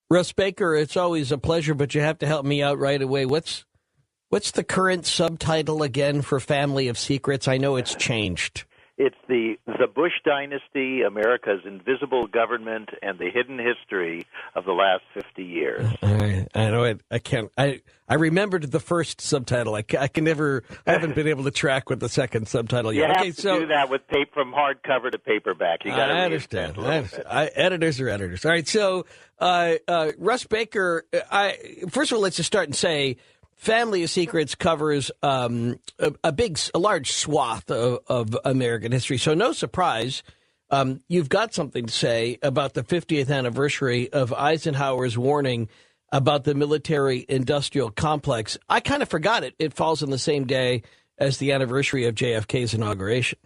Russ Baker, it's always a pleasure, but you have to help me out right away. What's the current subtitle again for Family of Secrets? I know it's changed. It's the Bush Dynasty, America's Invisible Government, and the Hidden History of the Last 50 Years. I know it. I can't. I remembered the first subtitle. I can never. I haven't been able to track with the second subtitle yet. You have to do that with from hardcover to paperback. You got to understand. Editors are editors. All right. So, Russ Baker. First of all, let's just start and say, Family of Secrets covers a large swath of American history. So no surprise, you've got something to say about the 50th anniversary of Eisenhower's warning about the military-industrial complex. I kind of forgot it. It falls on the same day as the anniversary of JFK's inauguration.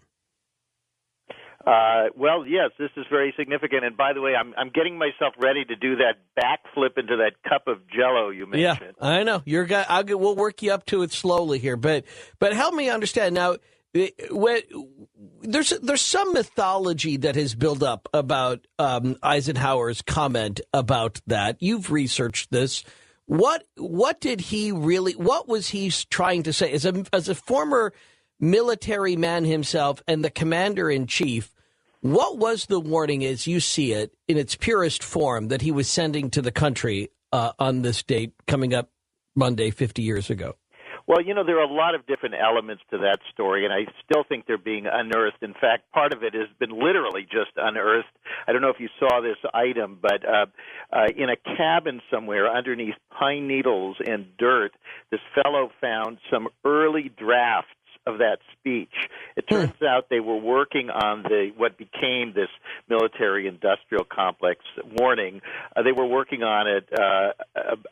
Well, yes, this is very significant. And by the way, I'm getting myself ready to do that backflip into that cup of Jell-O you mentioned. Yeah, I know. We'll work you up to it slowly here, but help me understand now. There's some mythology that has built up about Eisenhower's comment about that. You've researched this. What did he really? What was he trying to say as a former military man himself and the commander in chief? What was the warning, as you see it, in its purest form, that he was sending to the country on this date coming up Monday 50 years ago? Well, there are a lot of different elements to that story, and I still think they're being unearthed. In fact, part of it has been literally just unearthed. I don't know if you saw this item, but in a cabin somewhere underneath pine needles and dirt, this fellow found some early drafts of that speech. It turns out they were working on what became this military-industrial complex warning. They were working on it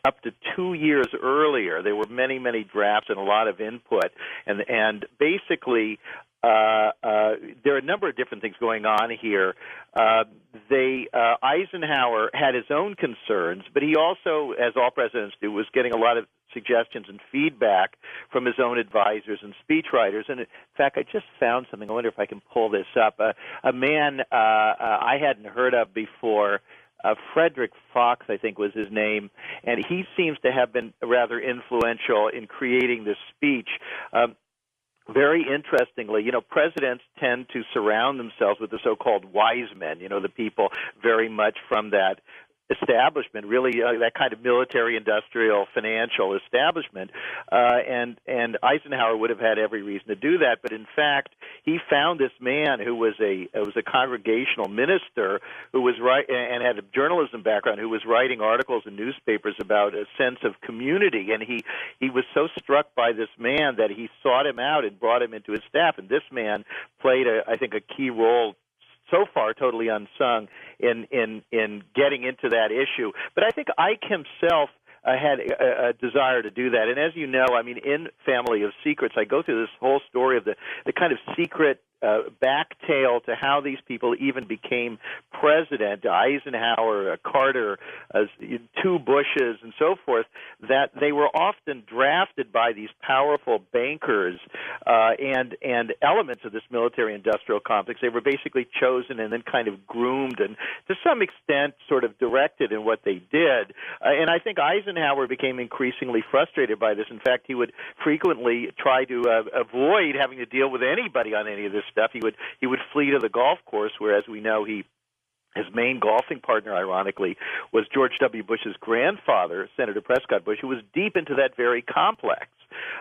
up to 2 years earlier. There were many, many drafts and a lot of input. And basically, there are a number of different things going on here. Eisenhower had his own concerns, but he also, as all presidents do, was getting a lot of suggestions and feedback from his own advisors and speechwriters. And in fact, I just found something. I wonder if I can pull this up. A man I hadn't heard of before, Frederick Fox, I think was his name, and he seems to have been rather influential in creating this speech. Very interestingly, presidents tend to surround themselves with the so-called wise men, the people very much from that establishment, really that kind of military, industrial, financial establishment, and Eisenhower would have had every reason to do that. But in fact, he found this man who was a congregational minister who was and had a journalism background, who was writing articles in newspapers about a sense of community, and he was so struck by this man that he sought him out and brought him into his staff. And this man played, I think, a key role, so far totally unsung, in getting into that issue. But I think Ike himself had a desire to do that. And as you know, in Family of Secrets, I go through this whole story of the kind of secret back tale to how these people even became president, Eisenhower, Carter, two Bushes, and so forth, that they were often drafted by these powerful bankers and elements of this military-industrial complex. They were basically chosen and then kind of groomed and to some extent sort of directed in what they did. And I think Eisenhower became increasingly frustrated by this. In fact, he would frequently try to avoid having to deal with anybody on any of this stuff. He would flee to the golf course, whereas we know his main golfing partner, ironically, was George W. Bush's grandfather, Senator Prescott Bush, who was deep into that very complex.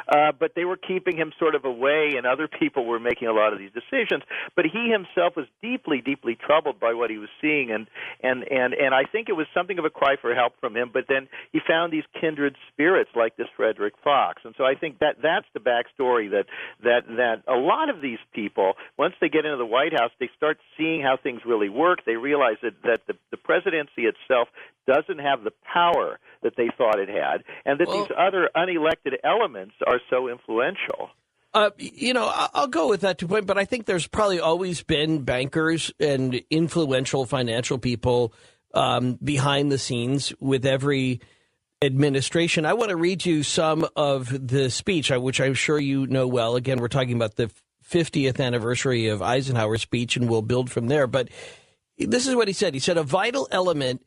But they were keeping him sort of away, and other people were making a lot of these decisions. But he himself was deeply, deeply troubled by what he was seeing, and I think it was something of a cry for help from him. But then he found these kindred spirits like this Frederick Fox, and so I think that's the backstory, that a lot of these people, once they get into the White House, they start seeing how things really work. They realize that the presidency itself doesn't have the power that they thought it had, and that these other unelected elements are so influential. I'll go with that 2 point, but I think there's probably always been bankers and influential financial people behind the scenes with every administration. I want to read you some of the speech, which I'm sure you know well. Again, we're talking about the 50th anniversary of Eisenhower's speech, and we'll build from there. But this is what he said. He said, a vital element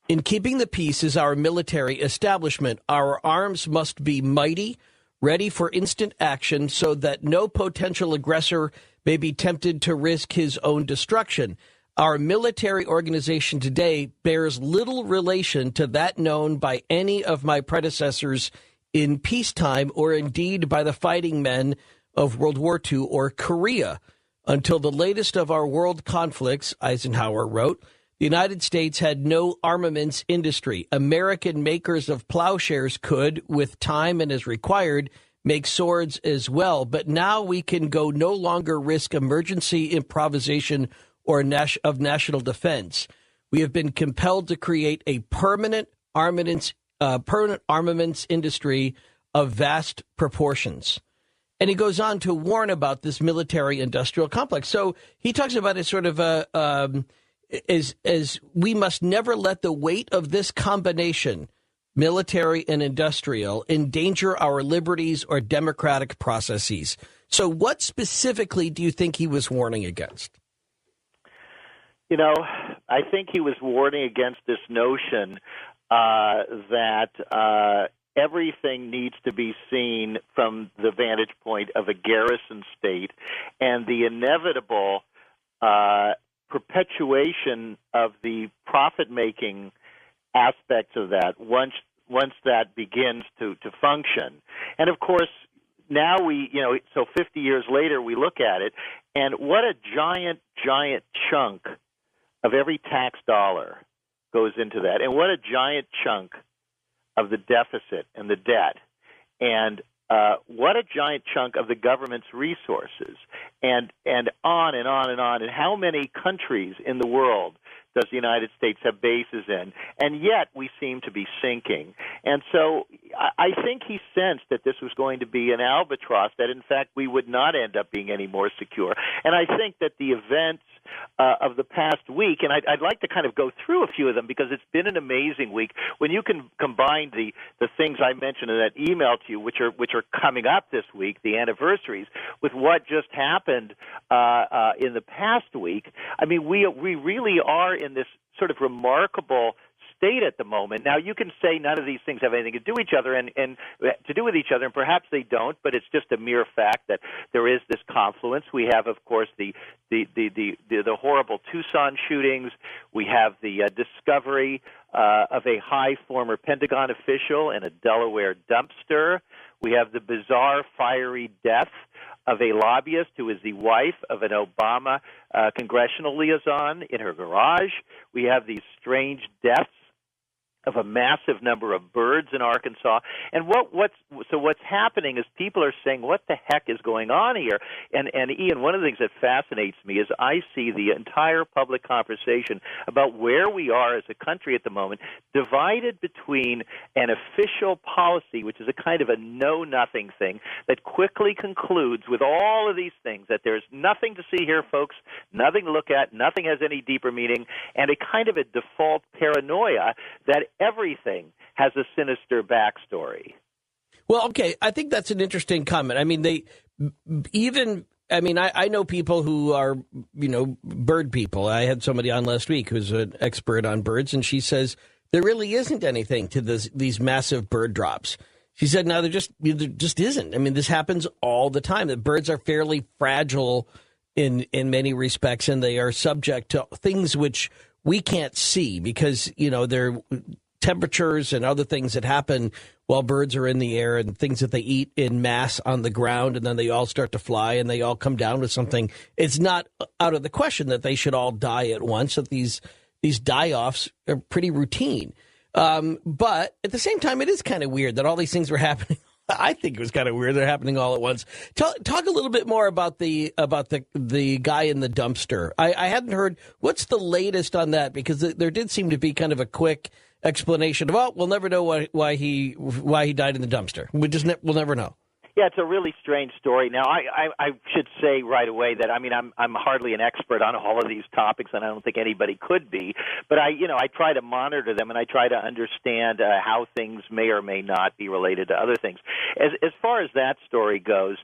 In keeping the peace is our military establishment. Our arms must be mighty, ready for instant action so that no potential aggressor may be tempted to risk his own destruction. Our military organization today bears little relation to that known by any of my predecessors in peacetime or indeed by the fighting men of World War II or Korea. Until the latest of our world conflicts, Eisenhower wrote, the United States had no armaments industry. American makers of plowshares could, with time and as required, make swords as well. But now we can no longer risk emergency improvisation or of national defense. We have been compelled to create a permanent armaments industry of vast proportions. And he goes on to warn about this military-industrial complex. So he talks about it sort of as we must never let the weight of this combination, military and industrial, endanger our liberties or democratic processes. So what specifically do you think he was warning against? You know, I think he was warning against this notion that everything needs to be seen from the vantage point of a garrison state and the inevitable perpetuation of the profit-making aspects of that once that begins to function. And of course, now so 50 years later we look at it, and what a giant chunk of every tax dollar goes into that, and what a giant chunk of the deficit and the debt, and what a giant chunk of the government's resources, and on and on and on. And how many countries in the world does the United States have bases in? And yet we seem to be sinking. And so I think he sensed that this was going to be an albatross, that in fact we would not end up being any more secure. And I think that the events of the past week, and I'd like to kind of go through a few of them because it's been an amazing week. When you can combine the things I mentioned in that email to you, which are coming up this week, the anniversaries, with what just happened in the past week, I mean, we really are in this sort of remarkable state at the moment. Now, you can say none of these things have anything to do with each other, and perhaps they don't, but it's just a mere fact that there is this confluence. We have, of course, the horrible Tucson shootings. We have the discovery of a high former Pentagon official in a Delaware dumpster. We have the bizarre, fiery death of a lobbyist who is the wife of an Obama congressional liaison in her garage. We have these strange deaths of a massive number of birds in Arkansas. And what's happening is people are saying, what the heck is going on here? And Ian, one of the things that fascinates me is I see the entire public conversation about where we are as a country at the moment divided between an official policy, which is a kind of a know-nothing thing, that quickly concludes with all of these things, that there's nothing to see here, folks, nothing to look at, nothing has any deeper meaning, and a kind of a default paranoia that everything has a sinister backstory. Well, okay, I think that's an interesting comment. I mean, I know people who are, bird people. I had somebody on last week who's an expert on birds, and she says there really isn't anything to these massive bird drops. She said, no, there just isn't. I mean, this happens all the time. The birds are fairly fragile in many respects, and they are subject to things which we can't see because, they're temperatures and other things that happen while birds are in the air and things that they eat in mass on the ground, and then they all start to fly and they all come down with something. It's not out of the question that they should all die at once. That these die-offs are pretty routine. But at the same time, it is kind of weird that all these things were happening. I think it was kind of weird they're happening all at once. Talk a little bit more about the guy in the dumpster. I hadn't heard. What's the latest on that? Because there did seem to be kind of a quick explanation of, we'll never know why he died in the dumpster. We'll never know. Yeah, it's a really strange story. Now, I should say right away that I'm hardly an expert on all of these topics, and I don't think anybody could be. But I try to monitor them, and I try to understand how things may or may not be related to other things. As far as that story goes,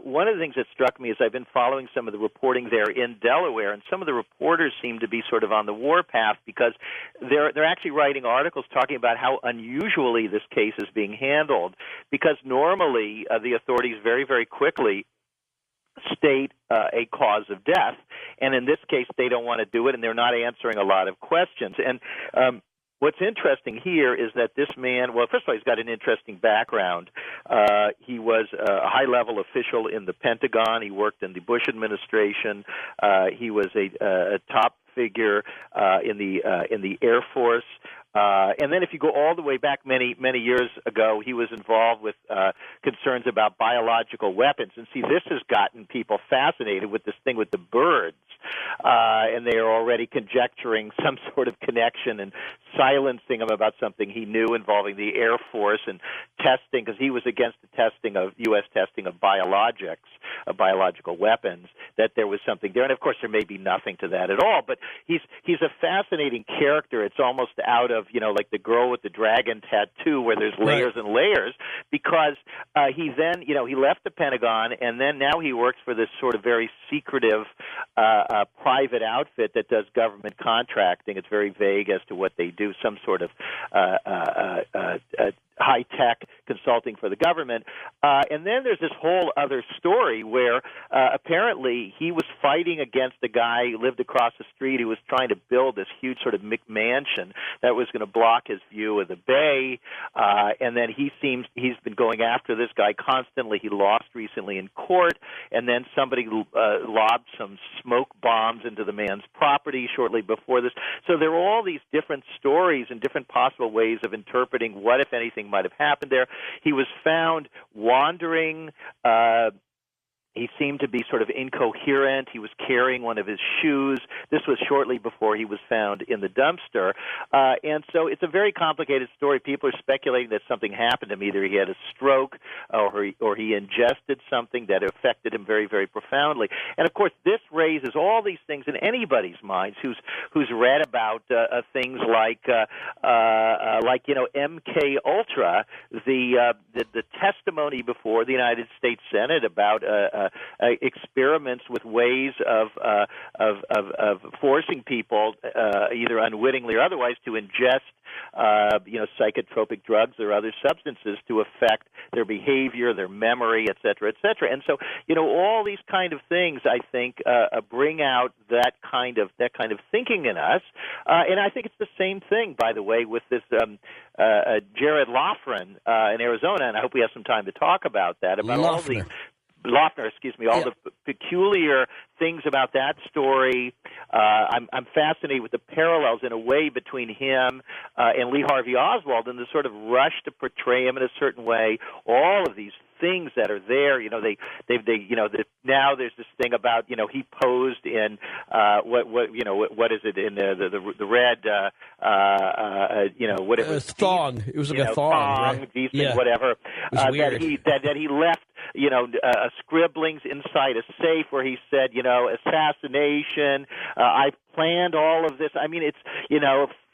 one of the things that struck me is I've been following some of the reporting there in Delaware, and some of the reporters seem to be sort of on the warpath because they're actually writing articles talking about how unusually this case is being handled. Because normally the authorities very, very quickly state a cause of death, and in this case they don't want to do it, and they're not answering a lot of questions. And what's interesting here is that this man, well, first of all, he's got an interesting background. He was a high-level official in the Pentagon. He worked in the Bush administration. He was a top figure in the Air Force. And then if you go all the way back many years ago, he was involved with concerns about biological weapons. And see, this has gotten people fascinated with this thing with the birds. And they are already conjecturing some sort of connection and silencing him about something he knew involving the Air Force and testing, because he was against the testing of U.S. testing of biologics, of biological weapons, that there was something there. And, of course, there may be nothing to that at all. But he's a fascinating character. It's almost out of, like the girl with the dragon tattoo where there's layers and layers, because he then, he left the Pentagon, and then now he works for this sort of very secretive private outfit that does government contracting. It's very vague as to what they do, some sort of high-tech consulting for the government. And then there's this whole other story where apparently he was fighting against a guy who lived across the street who was trying to build this huge sort of McMansion that was going to block his view of the bay. And then he's been going after this guy constantly. He lost recently in court, and then somebody lobbed some smoke bombs into the man's property shortly before this. So there are all these different stories and different possible ways of interpreting what, if anything, might have happened there. He was found wandering. He seemed to be sort of incoherent. He was carrying one of his shoes. This was shortly before he was found in the dumpster. And so it's a very complicated story. People are speculating that something happened to him. Either he had a stroke or he ingested something that affected him very, very profoundly. And, of course, this raises all these things in anybody's minds who's read about things like MK Ultra, the testimony before the United States Senate about experiments with ways of forcing people, either unwittingly or otherwise, to ingest psychotropic drugs or other substances to affect their behavior, their memory, et cetera, et cetera. And so, all these kind of things, I think, bring out that kind of thinking in us. And I think it's the same thing, by the way, with this Jared Loughner in Arizona, and I hope we have some time to talk about that, about all the Loughner, all the peculiar things about that story. I'm fascinated with the parallels in a way between him and Lee Harvey Oswald and the sort of rush to portray him in a certain way. All of these things that are there, now there's this thing about, he posed in what is it in the red, whatever. Thong. It was like a thong, right? Things, whatever. That he left, scribblings inside a safe where he said, assassination. I planned all of this. I mean, it's,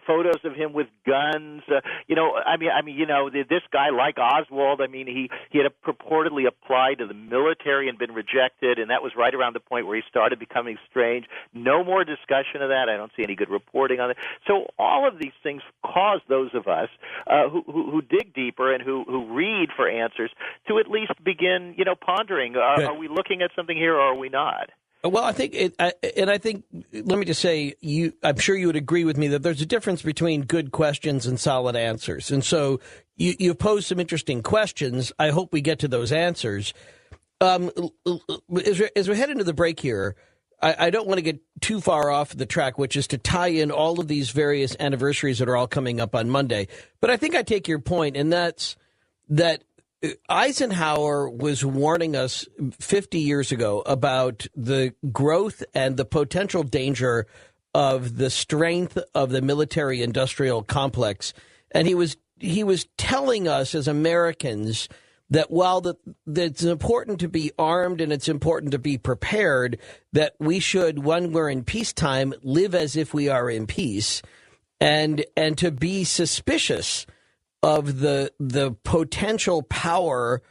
photos of him with guns. This guy, like Oswald, he had purportedly applied to the military and been rejected, and that was right around the point where he started becoming strange. No more discussion of that. I don't see any good reporting on it. So all of these things cause those of us who dig deeper and who read for answers to at least begin, pondering, are we looking at something here or are we not? Well, I think, let me just say, I'm sure you would agree with me that there's a difference between good questions and solid answers. And so you've posed some interesting questions. I hope we get to those answers. As we head into the break here, I don't want to get too far off the track, which is to tie in all of these various anniversaries that are all coming up on Monday. But I think I take your point, and that's that Eisenhower was warning us 50 years ago about the growth and the potential danger of the strength of the military-industrial complex. And he was telling us as Americans that while that it's important to be armed and it's important to be prepared, that we should, when we're in peacetime, live as if we are in peace, and to be suspicious of the potential power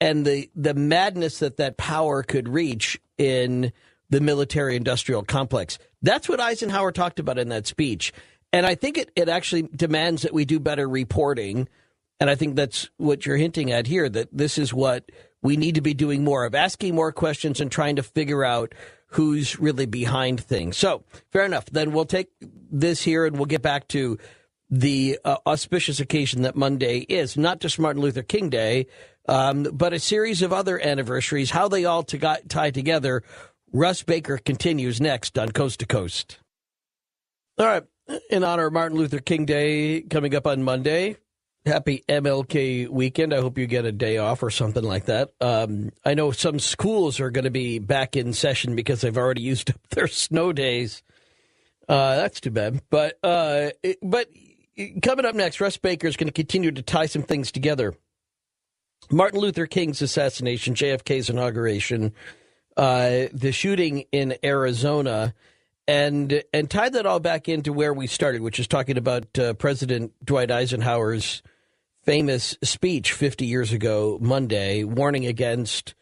and the madness that power could reach in the military-industrial complex. That's what Eisenhower talked about in that speech. And I think it actually demands that we do better reporting. And I think that's what you're hinting at here, that this is what we need to be doing more of, asking more questions and trying to figure out who's really behind things. So, fair enough. Then we'll take this here and we'll get back to the auspicious occasion that Monday is. Not just Martin Luther King Day, but a series of other anniversaries, how they all tie together. Russ Baker continues next on Coast to Coast. All right. In honor of Martin Luther King Day coming up on Monday, happy MLK weekend. I hope you get a day off or something like that. I know some schools are going to be back in session because they've already used up their snow days. That's too bad. But coming up next, Russ Baker is going to continue to tie some things together. Martin Luther King's assassination, JFK's inauguration, the shooting in Arizona, and tie that all back into where we started, which is talking about President Dwight Eisenhower's famous speech 50 years ago, Monday, warning against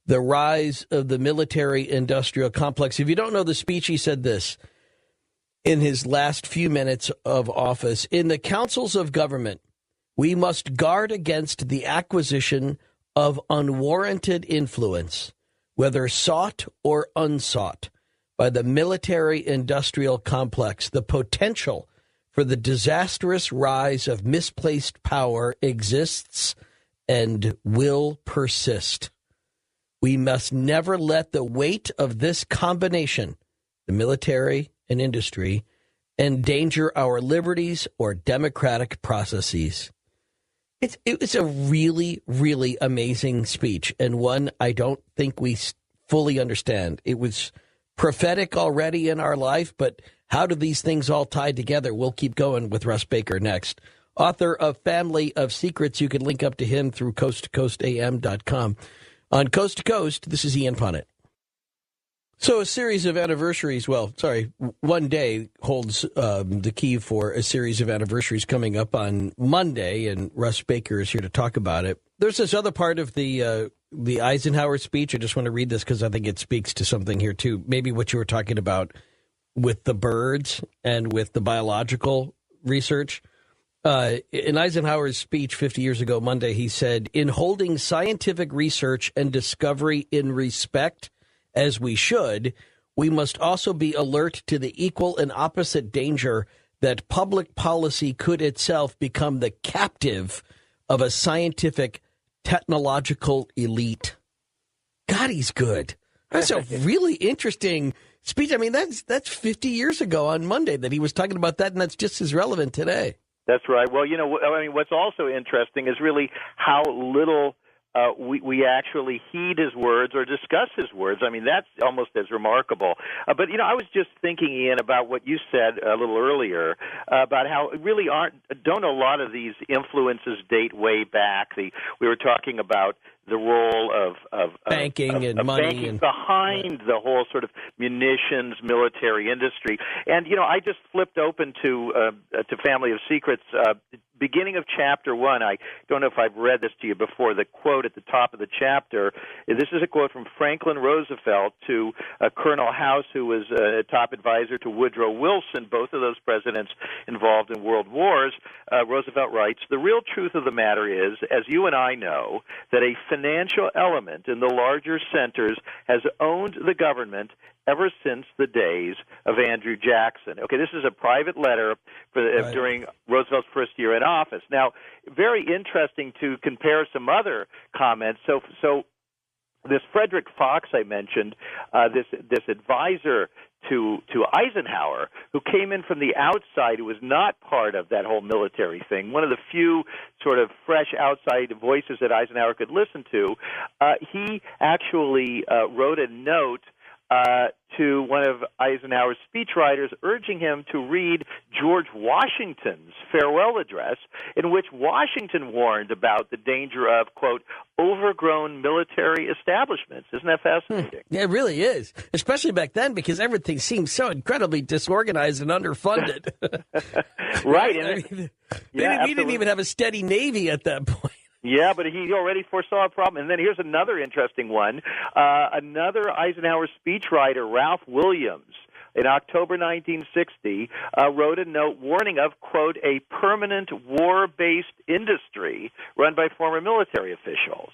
the rise of the military-industrial complex. If you don't know the speech, he said this in his last few minutes of office: in the councils of government, we must guard against the acquisition of unwarranted influence, whether sought or unsought, by the military-industrial complex. The potential for the disastrous rise of misplaced power exists and will persist. We must never let the weight of this combination, the military and industry, endanger our liberties or democratic processes. It was a really, really amazing speech, and one I don't think we fully understand. It was prophetic already in our life, but how do these things all tie together? We'll keep going with Russ Baker next. Author of Family of Secrets. You can link up to him through coasttocoastam.com. On Coast to Coast, this is Ian Punnett. So a series of anniversaries, one day holds the key for a series of anniversaries coming up on Monday, and Russ Baker is here to talk about it. There's this other part of the Eisenhower speech. I just want to read this because I think it speaks to something here, too. Maybe what you were talking about with the birds and with the biological research. In Eisenhower's speech 50 years ago, Monday, he said, in holding scientific research and discovery in respect, as we should, we must also be alert to the equal and opposite danger that public policy could itself become the captive of a scientific technological elite. God, he's good. That's a really interesting speech. I mean, that's 50 years ago on Monday that he was talking about that, and that's just as relevant today. That's right. Well, what's also interesting is really how little we actually heed his words or discuss his words. I mean, that's almost as remarkable. But I was just thinking, Ian, about what you said a little earlier about how really don't a lot of these influences date way back. We were talking about the role of banking and money banking behind the whole sort of munitions military industry. And I just flipped open to Family of Secrets. Beginning of chapter 1, I don't know if I've read this to you before, the quote at the top of the chapter. This is a quote from Franklin Roosevelt to Colonel House, who was a top advisor to Woodrow Wilson, both of those presidents involved in world wars. Roosevelt writes, the real truth of the matter is, as you and I know, that a financial element in the larger centers has owned the government ever since the days of Andrew Jackson. Okay, this is a private letter during Roosevelt's first year in office. Now, very interesting to compare some other comments. So this Frederick Fox I mentioned, this advisor to Eisenhower, who came in from the outside, who was not part of that whole military thing, one of the few sort of fresh outside voices that Eisenhower could listen to, he actually wrote a note to one of Eisenhower's speechwriters, urging him to read George Washington's farewell address, in which Washington warned about the danger of, quote, overgrown military establishments. Isn't that fascinating? Yeah, it really is, especially back then, because everything seemed so incredibly disorganized and underfunded. Right. We didn't even have a steady Navy at that point. Yeah, but he already foresaw a problem. And then here's another interesting one. Another Eisenhower speechwriter, Ralph Williams, in October 1960, wrote a note warning of, quote, a permanent war-based industry run by former military officials.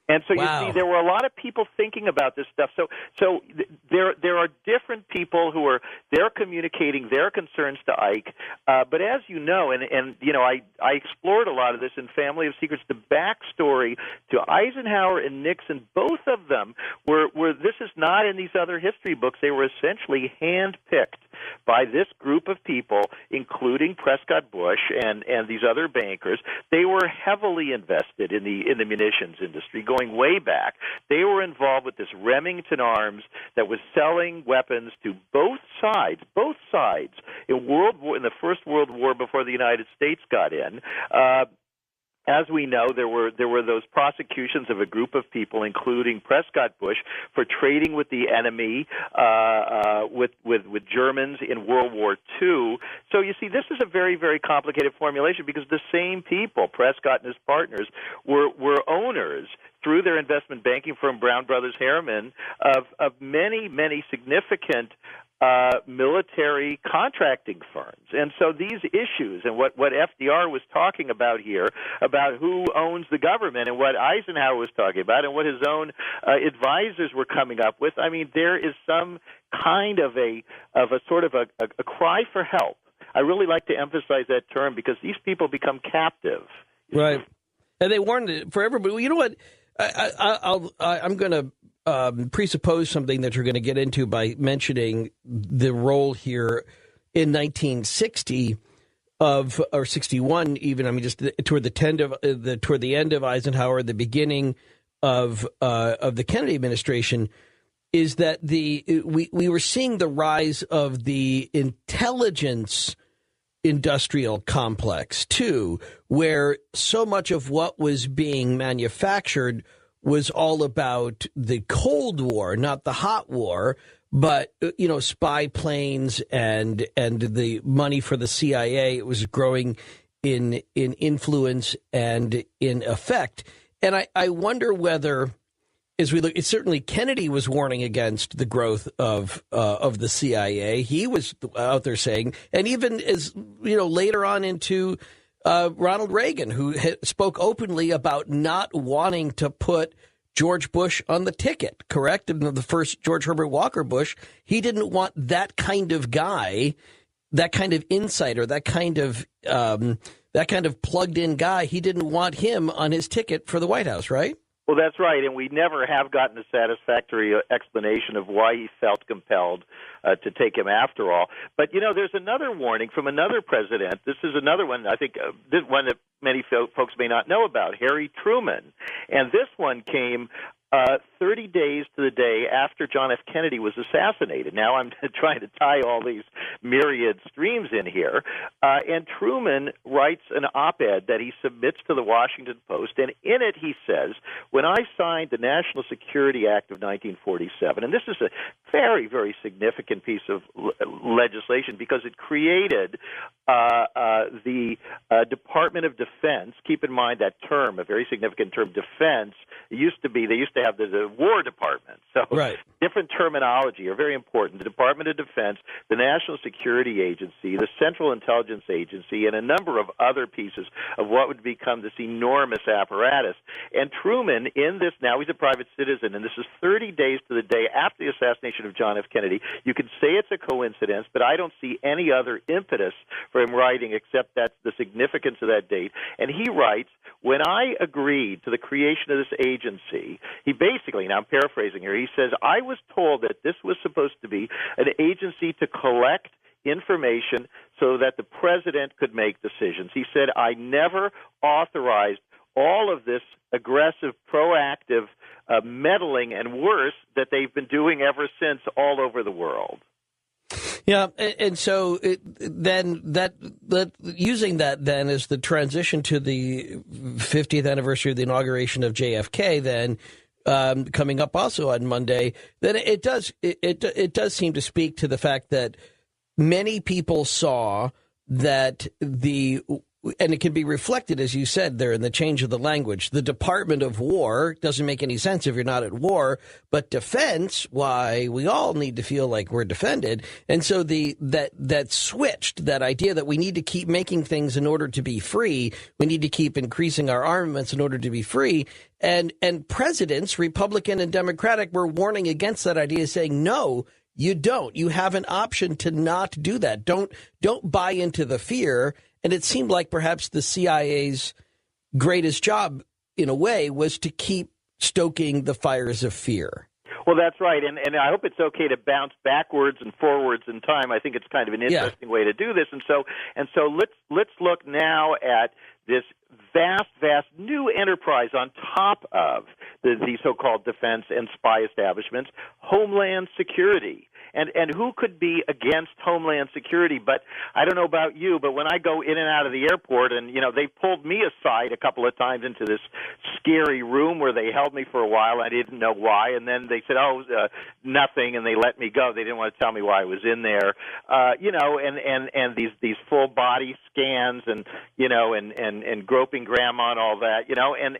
And so you see, there were a lot of people thinking about this stuff. So there are different people who are they're communicating their concerns to Ike. But as you know, and you know, I explored a lot of this in Family of Secrets. The backstory to Eisenhower and Nixon, both of them were this is not in these other history books. They were essentially handpicked by this group of people, including Prescott Bush and these other bankers. They were heavily invested in the munitions industry, going way back. They were involved with this Remington Arms that was selling weapons to both sides in the First World War before the United States got in. As we know, there were those prosecutions of a group of people, including Prescott Bush, for trading with the enemy, with Germans in World War II. So you see, this is a very, very complicated formulation because the same people, Prescott and his partners, were owners through their investment banking firm Brown Brothers Harriman of many, many significant military contracting firms. And so these issues and what FDR was talking about here, about who owns the government, and what Eisenhower was talking about, and what his own advisors were coming up with, I mean, there is some kind of a sort of a cry for help. I really like to emphasize that term because these people become captive. Right. And they warned it for everybody. Well, you know what? I'm going to presuppose something that you're going to get into by mentioning the role here in 1960 or 61 even. I mean, just toward the end of Eisenhower, the beginning of the Kennedy administration, is that we were seeing the rise of the intelligence industrial complex too, where so much of what was being manufactured was all about the Cold War, not the hot war, but, you know, spy planes and the money for the CIA. It was growing in influence and in effect. And I wonder whether, as we look, certainly Kennedy was warning against the growth of the CIA. He was out there saying, and even as, you know, later on into Ronald Reagan, who spoke openly about not wanting to put George Bush on the ticket, correct? And the first George Herbert Walker Bush, he didn't want that kind of guy, that kind of insider, that kind of plugged-in guy. He didn't want him on his ticket for the White House, right? Well, that's right, and we never have gotten a satisfactory explanation of why he felt compelled to take him after all. But, you know, there's another warning from another president. This is another one, I think, this one that many folks may not know about, Harry Truman. And this one came 30 days to the day after John F. Kennedy was assassinated. Now I'm trying to tie all these myriad streams in here. And Truman writes an op-ed that he submits to the Washington Post, and in it he says, when I signed the National Security Act of 1947, and this is a very, very significant piece of legislation because it created the Department of Defense. Keep in mind that term, a very significant term, defense. They used to have the War Department. So right. Different terminology are very important. The Department of Defense, the National Security Agency, the Central Intelligence Agency, and a number of other pieces of what would become this enormous apparatus. And Truman, in this, now he's a private citizen, and this is 30 days to the day after the assassination of John F. Kennedy. You could say it's a coincidence, but I don't see any other impetus for him writing except that's the significance of that date. And he writes, when I agreed to the creation of this agency, he basically, now I'm paraphrasing here, he says, I was told that this was supposed to be an agency to collect information so that the president could make decisions. He said, I never authorized all of this aggressive, proactive meddling and worse that they've been doing ever since all over the world. Yeah, and so then using that then as the transition to the 50th anniversary of the inauguration of JFK, then coming up also on Monday, then it does seem to speak to the fact that many people saw that and it can be reflected, as you said there, in the change of the language. The Department of War doesn't make any sense if you're not at war, but defense, why, we all need to feel like we're defended. And so that switched, that idea that we need to keep making things in order to be free, we need to keep increasing our armaments in order to be free. And presidents, Republican and Democratic, were warning against that idea, saying, no, you don't. You have an option to not do that. Don't buy into the fear. And it seemed like perhaps the CIA's greatest job, in a way, was to keep stoking the fires of fear. Well, that's right, and I hope it's okay to bounce backwards and forwards in time. I think it's kind of an interesting way to do this, and so let's look now at this vast new enterprise on top of the so-called defense and spy establishments, Homeland Security. And who could be against Homeland Security? But I don't know about you, but when I go in and out of the airport, and, they pulled me aside a couple of times into this scary room where they held me for a while. I didn't know why. And then they said, nothing, and they let me go. They didn't want to tell me why I was in there. And these full body scans and groping grandma and all that,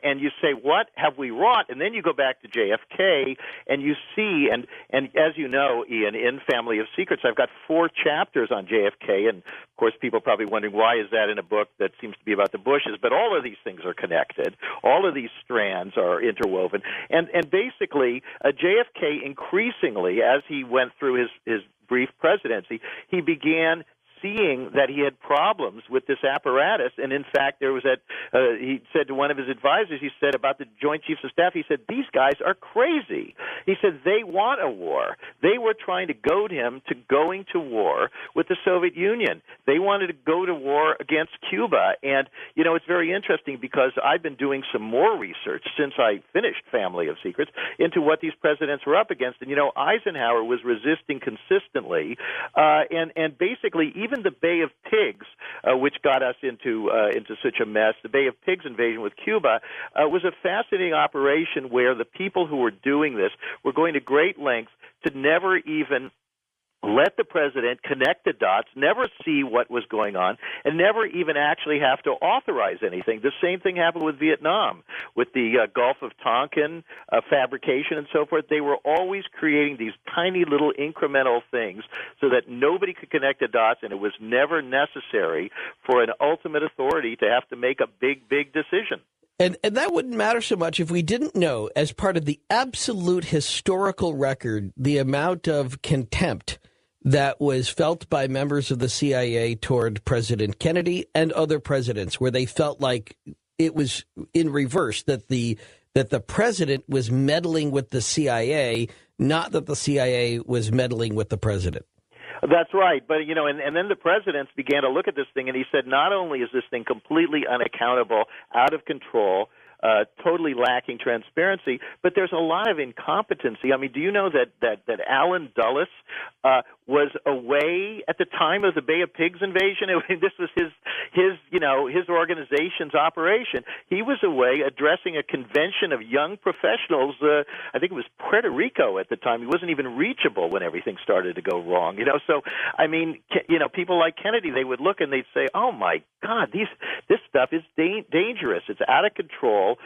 and you say, what have we wrought? And then you go back to JFK and you see, and as you know, Ian, in Family of Secrets, I've got 4 chapters on JFK, and of course people probably wondering, why is that in a book that seems to be about the Bushes? But all of these things are connected. All of these strands are interwoven. And basically, JFK increasingly, as he went through his brief presidency, he began seeing that he had problems with this apparatus. And in fact, there was he said to one of his advisors, he said about the Joint Chiefs of Staff, he said, these guys are crazy. He said, they want a war. They were trying to goad him to going to war with the Soviet Union. They wanted to go to war against Cuba. And, it's very interesting because I've been doing some more research since I finished Family of Secrets into what these presidents were up against. And, Eisenhower was resisting consistently. And basically, even the Bay of Pigs, which got us into such a mess, the Bay of Pigs invasion with Cuba, was a fascinating operation where the people who were doing this were going to great lengths to never even let the president connect the dots, never see what was going on, and never even actually have to authorize anything. The same thing happened with Vietnam, with the Gulf of Tonkin fabrication and so forth. They were always creating these tiny little incremental things so that nobody could connect the dots, and it was never necessary for an ultimate authority to have to make a big decision. And that wouldn't matter so much if we didn't know, as part of the absolute historical record, the amount of contempt that was felt by members of the CIA toward President Kennedy and other presidents, where they felt like it was in reverse, that the president was meddling with the CIA, not that the CIA was meddling with the president. That's right. But, and then the presidents began to look at this thing, and he said, not only is this thing completely unaccountable, out of control, totally lacking transparency, but there's a lot of incompetency. I mean, do you know that Allen Dulles was away at the time of the Bay of Pigs invasion? This was his organization's operation. He was away addressing a convention of young professionals. I think it was Puerto Rico at the time. He wasn't even reachable when everything started to go wrong. So I mean, people like Kennedy, they would look and they'd say, "Oh my God, this stuff is dangerous. It's out of control.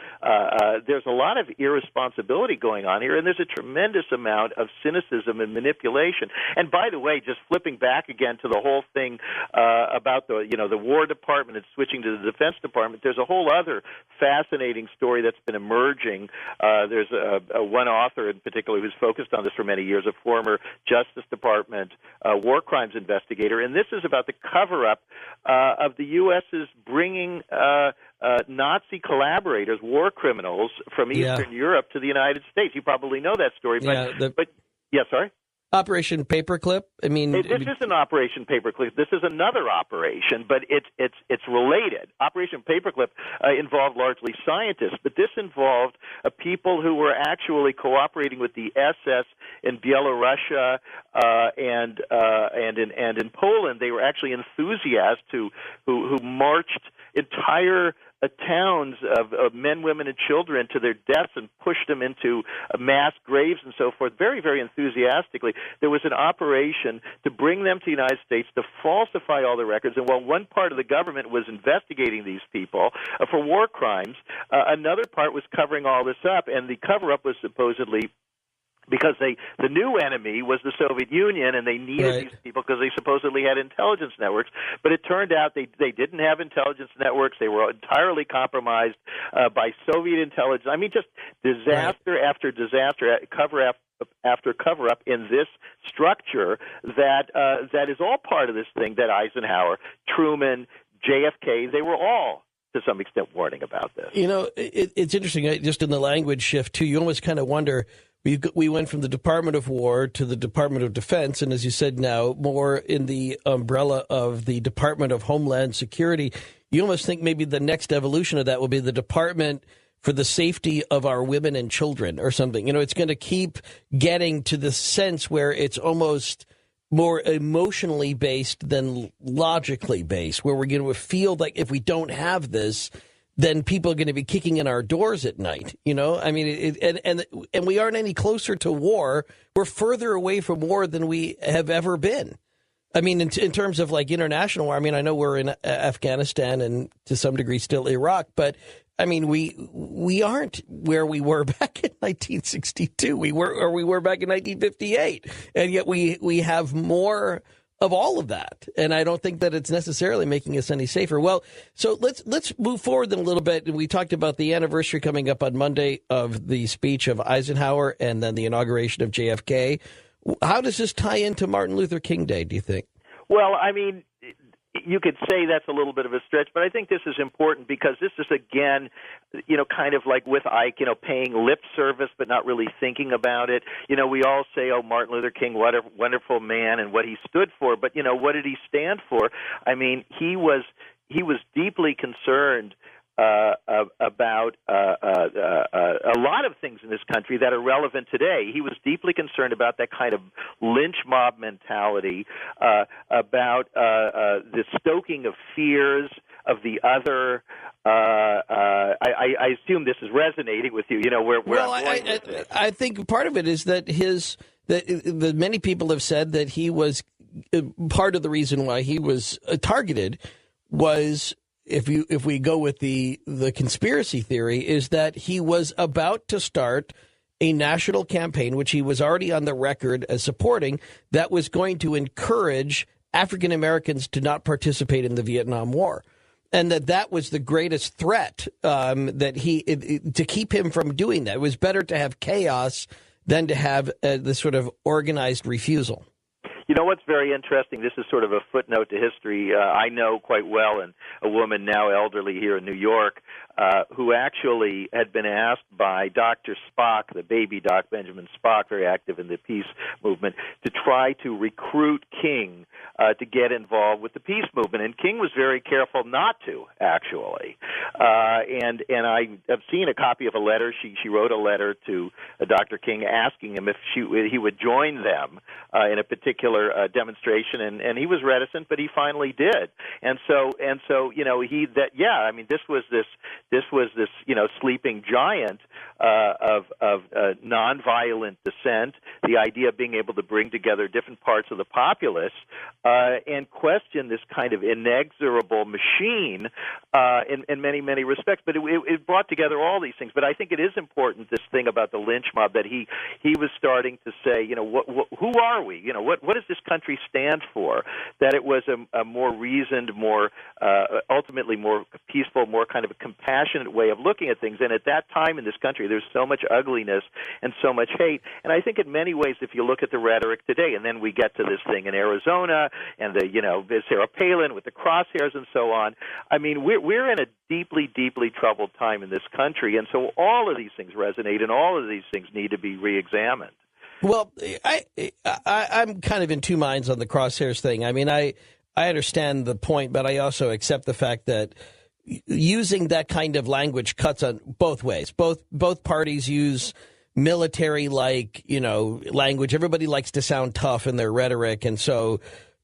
There's a lot of irresponsibility going on here, and there's a tremendous amount of cynicism and manipulation." And by the way, just flipping back again to the whole thing about the War Department and switching to the Defense Department, there's a whole other fascinating story that's been emerging. There's one author in particular who's focused on this for many years, a former Justice Department war crimes investigator, and this is about the cover-up of the U.S.'s bringing Nazi collaborators, war criminals from Eastern Europe to the United States. You probably know that story. But yeah, sorry? Operation Paperclip? I mean, this isn't Operation Paperclip. This is another operation, but it's related. Operation Paperclip involved largely scientists, but this involved people who were actually cooperating with the SS in Belarus and in Poland. They were actually enthusiasts who marched entire towns of men, women, and children to their deaths and pushed them into mass graves and so forth, very, very enthusiastically. There was an operation to bring them to the United States to falsify all the records, and while one part of the government was investigating these people for war crimes, another part was covering all this up, and the cover-up was supposedly because the new enemy was the Soviet Union, and they needed these people because they supposedly had intelligence networks. But it turned out they didn't have intelligence networks. They were entirely compromised by Soviet intelligence. I mean, just disaster after disaster, cover-up after cover-up in this structure that is all part of this thing that Eisenhower, Truman, JFK, they were all to some extent warning about this. You know, it's interesting, just in the language shift, too. You almost kind of wonder, we went from the Department of War to the Department of Defense, and as you said now, more in the umbrella of the Department of Homeland Security. You almost think maybe the next evolution of that will be the Department for the Safety of Our Women and Children or something. You know, it's going to keep getting to the sense where it's almost more emotionally based than logically based, where we're going to feel like if we don't have this, then people are going to be kicking in our doors at night. You know, I mean, and we aren't any closer to war. We're further away from war than we have ever been. I mean, in terms of like international war, I mean, I know we're in Afghanistan and to some degree still Iraq, but I mean, we aren't where we were back in 1962. We were back in 1958, and yet we have more of all of that. And I don't think that it's necessarily making us any safer. Well, so let's move forward then a little bit. We talked about the anniversary coming up on Monday of the speech of Eisenhower and then the inauguration of JFK. How does this tie into Martin Luther King Day, do you think? Well, I mean, you could say that's a little bit of a stretch, but I think this is important because this is, again, you know, kind of like with Ike, you know, paying lip service but not really thinking about it. You know, we all say, oh, Martin Luther King, what a wonderful man and what he stood for, but, you know, what did he stand for? I mean, he was deeply concerned about a lot of things in this country that are relevant today. He was deeply concerned about that kind of lynch mob mentality, about the stoking of fears of the other. I assume this is resonating with you. You know where well, I'm going with this. I think part of it is that that many people have said that he was part of the reason why he was targeted was. If we go with the conspiracy theory, is that he was about to start a national campaign, which he was already on the record as supporting, that was going to encourage African Americans to not participate in the Vietnam War. And that was the greatest threat to keep him from doing that. It was better to have chaos than to have this sort of organized refusal. You know what's very interesting? This is sort of a footnote to history. I know quite well, and a woman now elderly here in New York, who actually had been asked by Dr. Spock, the baby Doc Benjamin Spock, very active in the peace movement, to try to recruit King to get involved with the peace movement. And King was very careful not to, actually. And I have seen a copy of a letter. She wrote a letter to Dr. King asking him if he would join them in a particular demonstration, and he was reticent, but he finally did. And so you know, this was this you know, sleeping giant of nonviolent dissent, the idea of being able to bring together different parts of the populace and question this kind of inexorable machine in many respects. But it brought together all these things. But I think it is important, this thing about the lynch mob, that he was starting to say, you know, who are we? You know, what does this country stand for? That it was a more reasoned, more ultimately more peaceful, more kind of a compassionate way of looking at things. And at that time in this country, there's so much ugliness and so much hate. And I think in many ways, if you look at the rhetoric today, and then we get to this thing in Arizona and Sarah Palin with the crosshairs and so on. I mean, we're in a deeply troubled time in this country, and so all of these things resonate, and all of these things need to be reexamined. Well, I'm kind of in two minds on the crosshairs thing. I mean, I understand the point, but I also accept the fact that using that kind of language cuts on both ways. Both parties use military-like, language. Everybody likes to sound tough in their rhetoric, and so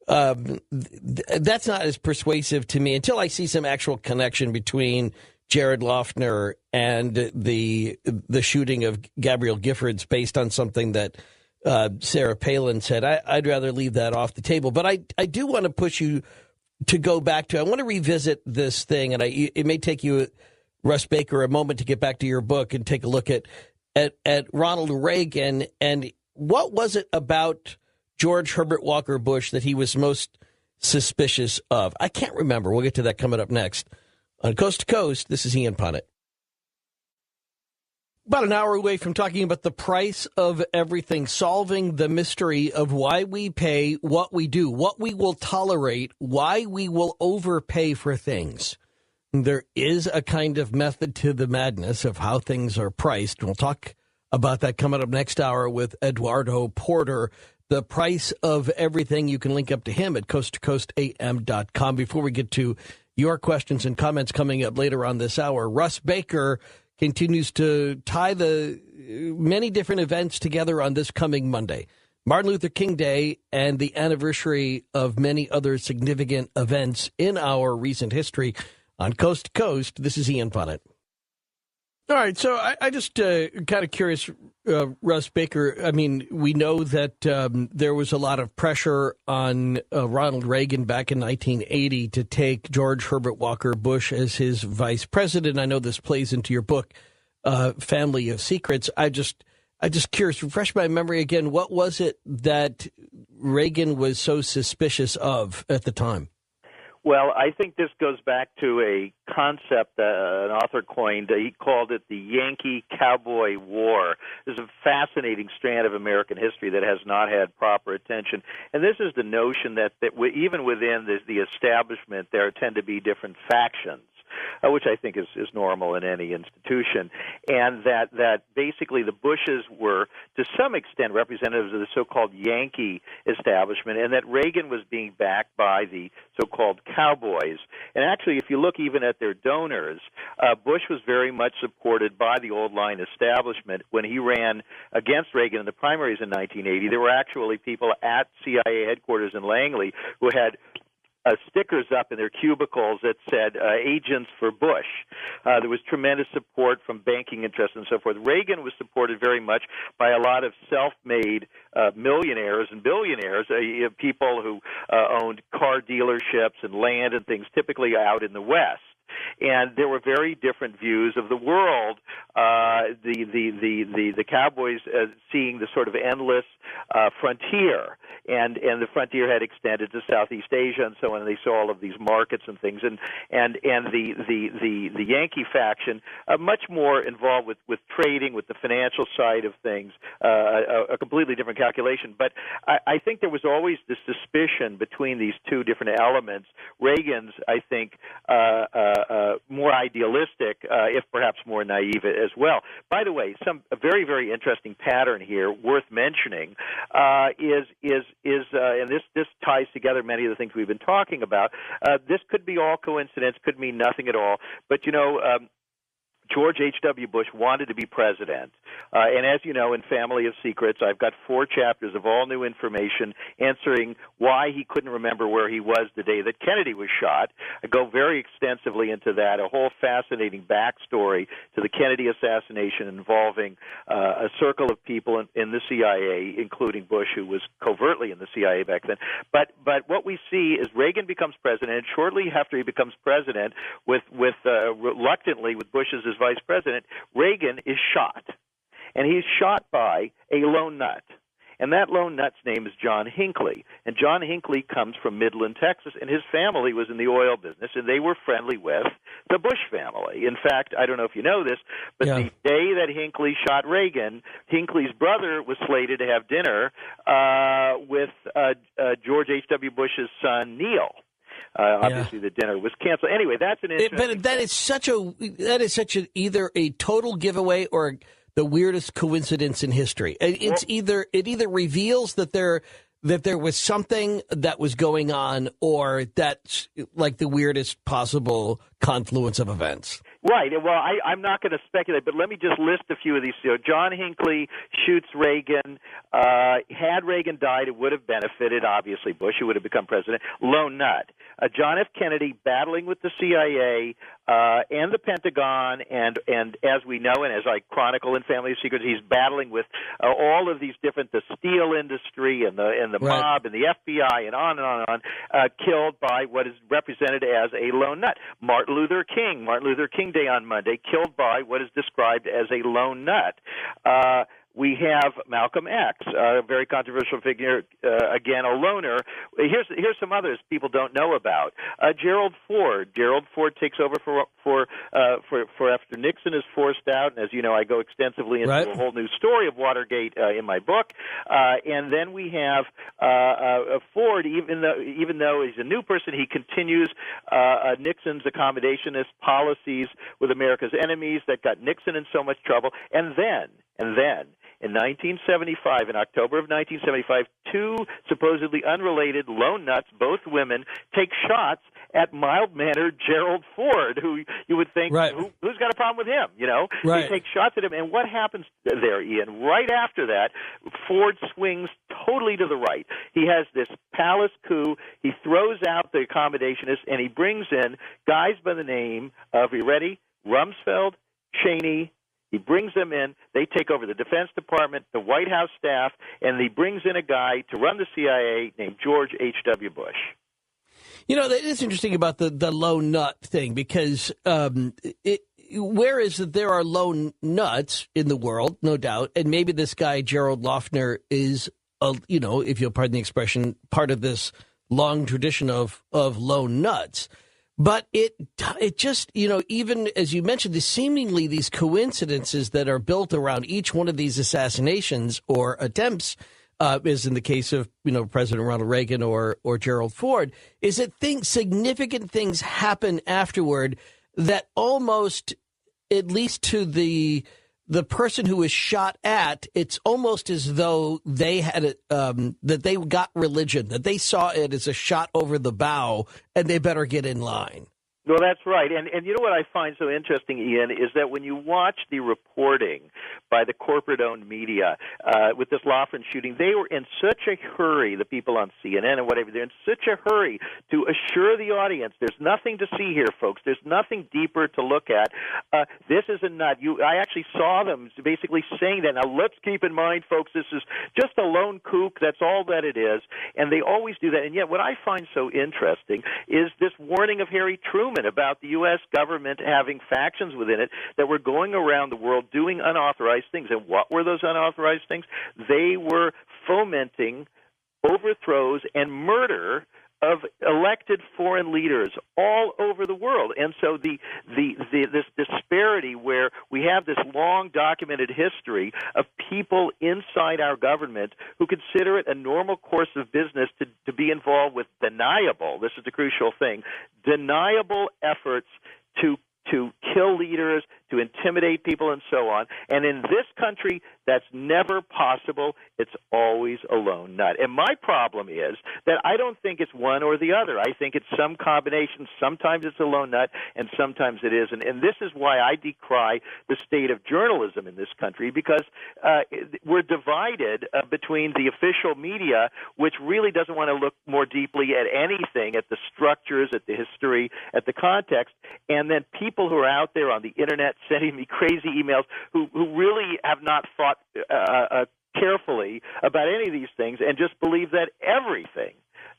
that's not as persuasive to me until I see some actual connection between Jared Loughner and the shooting of Gabrielle Giffords based on something that Sarah Palin said. I'd rather leave that off the table. But I do want to push you to go back to, I want to revisit this thing, and it may take you, Russ Baker, a moment to get back to your book and take a look at Ronald Reagan. And what was it about George Herbert Walker Bush that he was most suspicious of? I can't remember. We'll get to that coming up next. On Coast to Coast, this is Ian Punnett. About an hour away from talking about the price of everything, solving the mystery of why we pay what we do, what we will tolerate, why we will overpay for things. There is a kind of method to the madness of how things are priced. We'll talk about that coming up next hour with Eduardo Porter. The price of everything, you can link up to him at coasttocoastam.com. Before we get to your questions and comments coming up later on this hour, Russ Baker continues to tie the many different events together on this coming Monday. Martin Luther King Day and the anniversary of many other significant events in our recent history. On Coast to Coast, this is Ian Punnett. All right, so I just kind of curious, Russ Baker. I mean, we know that there was a lot of pressure on Ronald Reagan back in 1980 to take George Herbert Walker Bush as his vice president. I know this plays into your book, Family of Secrets. I just curious, refresh my memory again. What was it that Reagan was so suspicious of at the time? Well, I think this goes back to a concept an author coined. He called it the Yankee-Cowboy War. This is a fascinating strand of American history that has not had proper attention. And this is the notion that even within the establishment, there tend to be different factions. Which I think is normal in any institution, and that basically the Bushes were, to some extent, representatives of the so-called Yankee establishment, and that Reagan was being backed by the so-called cowboys. And actually, if you look even at their donors, Bush was very much supported by the old line establishment. When he ran against Reagan in the primaries in 1980, there were actually people at CIA headquarters in Langley who had stickers up in their cubicles that said agents for Bush. There was tremendous support from banking interests and so forth. Reagan was supported very much by a lot of self-made millionaires and billionaires, people who owned car dealerships and land and things, typically out in the West. And there were very different views of the world. The cowboys seeing the sort of endless frontier, and the frontier had extended to Southeast Asia and so on. And they saw all of these markets and things. And the Yankee faction much more involved with trading, with the financial side of things, a completely different calculation. But I think there was always this suspicion between these two different elements. Reagan's, I think, more idealistic, if perhaps more naive as well. By the way, a very, very interesting pattern here worth mentioning is and this ties together many of the things we've been talking about. This could be all coincidence, could mean nothing at all. But George H.W. Bush wanted to be president. And as you know, in Family of Secrets, I've got 4 chapters of all new information answering why he couldn't remember where he was the day that Kennedy was shot. I go very extensively into that, a whole fascinating backstory to the Kennedy assassination involving a circle of people in the CIA, including Bush, who was covertly in the CIA back then. But what we see is Reagan becomes president, and shortly after he becomes president, reluctantly with Bush as his vice president, Reagan is shot. And he's shot by a lone nut. And that lone nut's name is John Hinckley. And John Hinckley comes from Midland, Texas, and his family was in the oil business, and they were friendly with the Bush family. In fact, I don't know if you know this, but the day that Hinckley shot Reagan, Hinckley's brother was slated to have dinner with George H.W. Bush's son, Neil. Obviously, the dinner was canceled. Anyway, that's an interesting. But that is such either a total giveaway or the weirdest coincidence in history. It either reveals that there was something that was going on, or that's like the weirdest possible confluence of events. Right. Well, I'm not going to speculate, but let me just list a few of these. John Hinckley shoots Reagan. Had Reagan died, it would have benefited, obviously, Bush, who would have become president. Lone nut. John F. Kennedy battling with the CIA and the Pentagon, and as we know, and as I chronicle in Family of Secrets, he's battling with all of these different, the steel industry and the right. mob and the FBI and on and on and on, killed by what is represented as a lone nut. Martin Luther King Day on Monday, killed by what is described as a lone nut. We have Malcolm X, a very controversial figure, again, a loner. Here's some others people don't know about. Gerald Ford. Gerald Ford takes over for after Nixon is forced out, and as you know, I go extensively into right. a whole new story of Watergate in my book. And then we have Ford, even though he's a new person, he continues Nixon's accommodationist policies with America's enemies that got Nixon in so much trouble. And then, in 1975, in October of 1975, two supposedly unrelated lone nuts, both women, take shots at mild-mannered Gerald Ford, who you would think, right. who's got a problem with him, you know? Right. They take shots at him, and what happens there, Ian? Right after that, Ford swings totally to the right. He has this palace coup. He throws out the accommodationists, and he brings in guys by the name of, you ready? Rumsfeld, Cheney. He brings them in. They take over the Defense Department, the White House staff, and he brings in a guy to run the CIA named George H.W. Bush. You know, it is interesting about the lone nut thing, because whereas there are lone nuts in the world, no doubt, and maybe this guy, Jared Loughner, is, if you'll pardon the expression, part of this long tradition of lone nuts. But it just, even as you mentioned, these coincidences that are built around each one of these assassinations or attempts, as in the case of, President Ronald Reagan or Gerald Ford, is that significant things happen afterward that almost, at least to the person who is shot at, it's almost as though they had that they got religion, that they saw it as a shot over the bow, and they better get in line. Well, that's right. And you know what I find so interesting, Ian, is that when you watch the reporting by the corporate-owned media with this Loughner shooting, they were in such a hurry, the people on CNN and whatever, they're in such a hurry to assure the audience there's nothing to see here, folks. There's nothing deeper to look at. This is a nut. I actually saw them basically saying that. Now, let's keep in mind, folks, this is just a lone kook. That's all that it is. And they always do that. And yet what I find so interesting is this warning of Harry Truman about the U.S. government having factions within it that were going around the world doing unauthorized things. And what were those unauthorized things? They were fomenting overthrows and murder of elected foreign leaders all over the world. And so this disparity where we have this long documented history of people inside our government who consider it a normal course of business to be involved with deniable, this is the crucial thing, deniable efforts to kill leaders, to intimidate people, and so on. And in this country, that's never possible. It's always a lone nut. And my problem is that I don't think it's one or the other. I think it's some combination. Sometimes it's a lone nut, and sometimes it isn't. And this is why I decry the state of journalism in this country, because we're divided between the official media, which really doesn't want to look more deeply at anything, at the structures, at the history, at the context, and then people who are out there on the internet sending me crazy emails who really have not thought carefully about any of these things and just believe that everything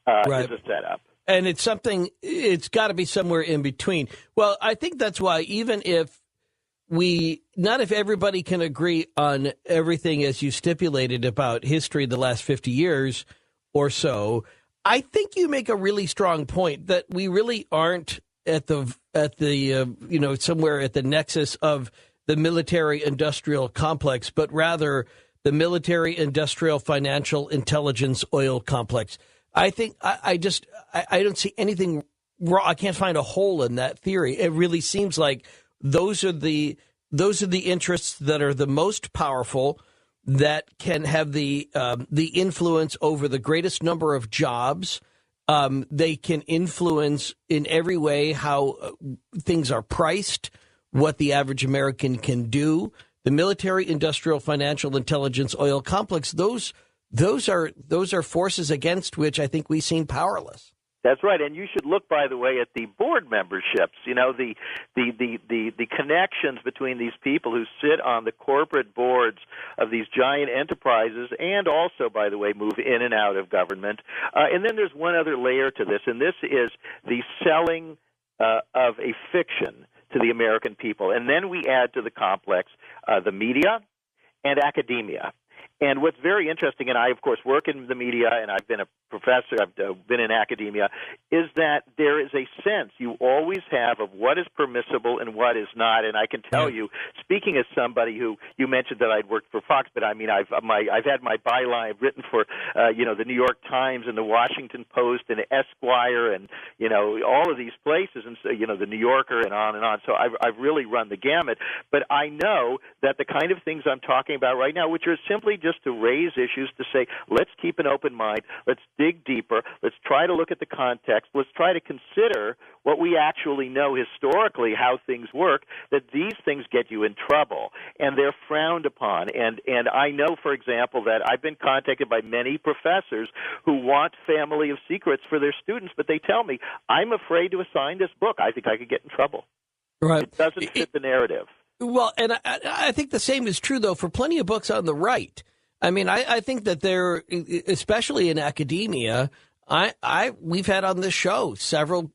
right. is a setup. And it's got to be somewhere in between. Well, I think that's why even if not if everybody can agree on everything as you stipulated about history the last 50 years or so, I think you make a really strong point that we really aren't at the somewhere at the nexus of the military-industrial complex, but rather the military-industrial financial intelligence oil complex. I think I don't see anything wrong. I can't find a hole in that theory. It really seems like those are the those are the interests that are the most powerful, that can have the influence over the greatest number of jobs. They can influence in every way how things are priced, what the average American can do. The military, industrial, financial, intelligence, oil complex, those are forces against which I think we seem powerless. That's right, and you should look, by the way, at the board memberships. You know, the connections between these people who sit on the corporate boards of these giant enterprises, and also, by the way, move in and out of government. And then there's one other layer to this, and this is the selling of a fiction to the American people. And then we add to the complex the media and academia. And what's very interesting, and I, of course, work in the media, and I've been a professor, I've been in academia, is that there is a sense you always have of what is permissible and what is not. And I can tell you, speaking as somebody who, you mentioned that I'd worked for Fox, but I mean, I've had my byline, I've written for, the New York Times and the Washington Post and Esquire and, all of these places, and so, the New Yorker and on and on. So I've really run the gamut. But I know that the kind of things I'm talking about right now, which are simply just to raise issues, to say, let's keep an open mind, let's dig deeper, let's try to look at the context, let's try to consider what we actually know historically, how things work, that these things get you in trouble, and they're frowned upon. And I know, for example, that I've been contacted by many professors who want family of secrets for their students, but they tell me, I'm afraid to assign this book. I think I could get in trouble. Right. It doesn't fit the narrative. Well, and I think the same is true, though, for plenty of books on the right. I mean, I think that they're, especially in academia, we've had on this show several,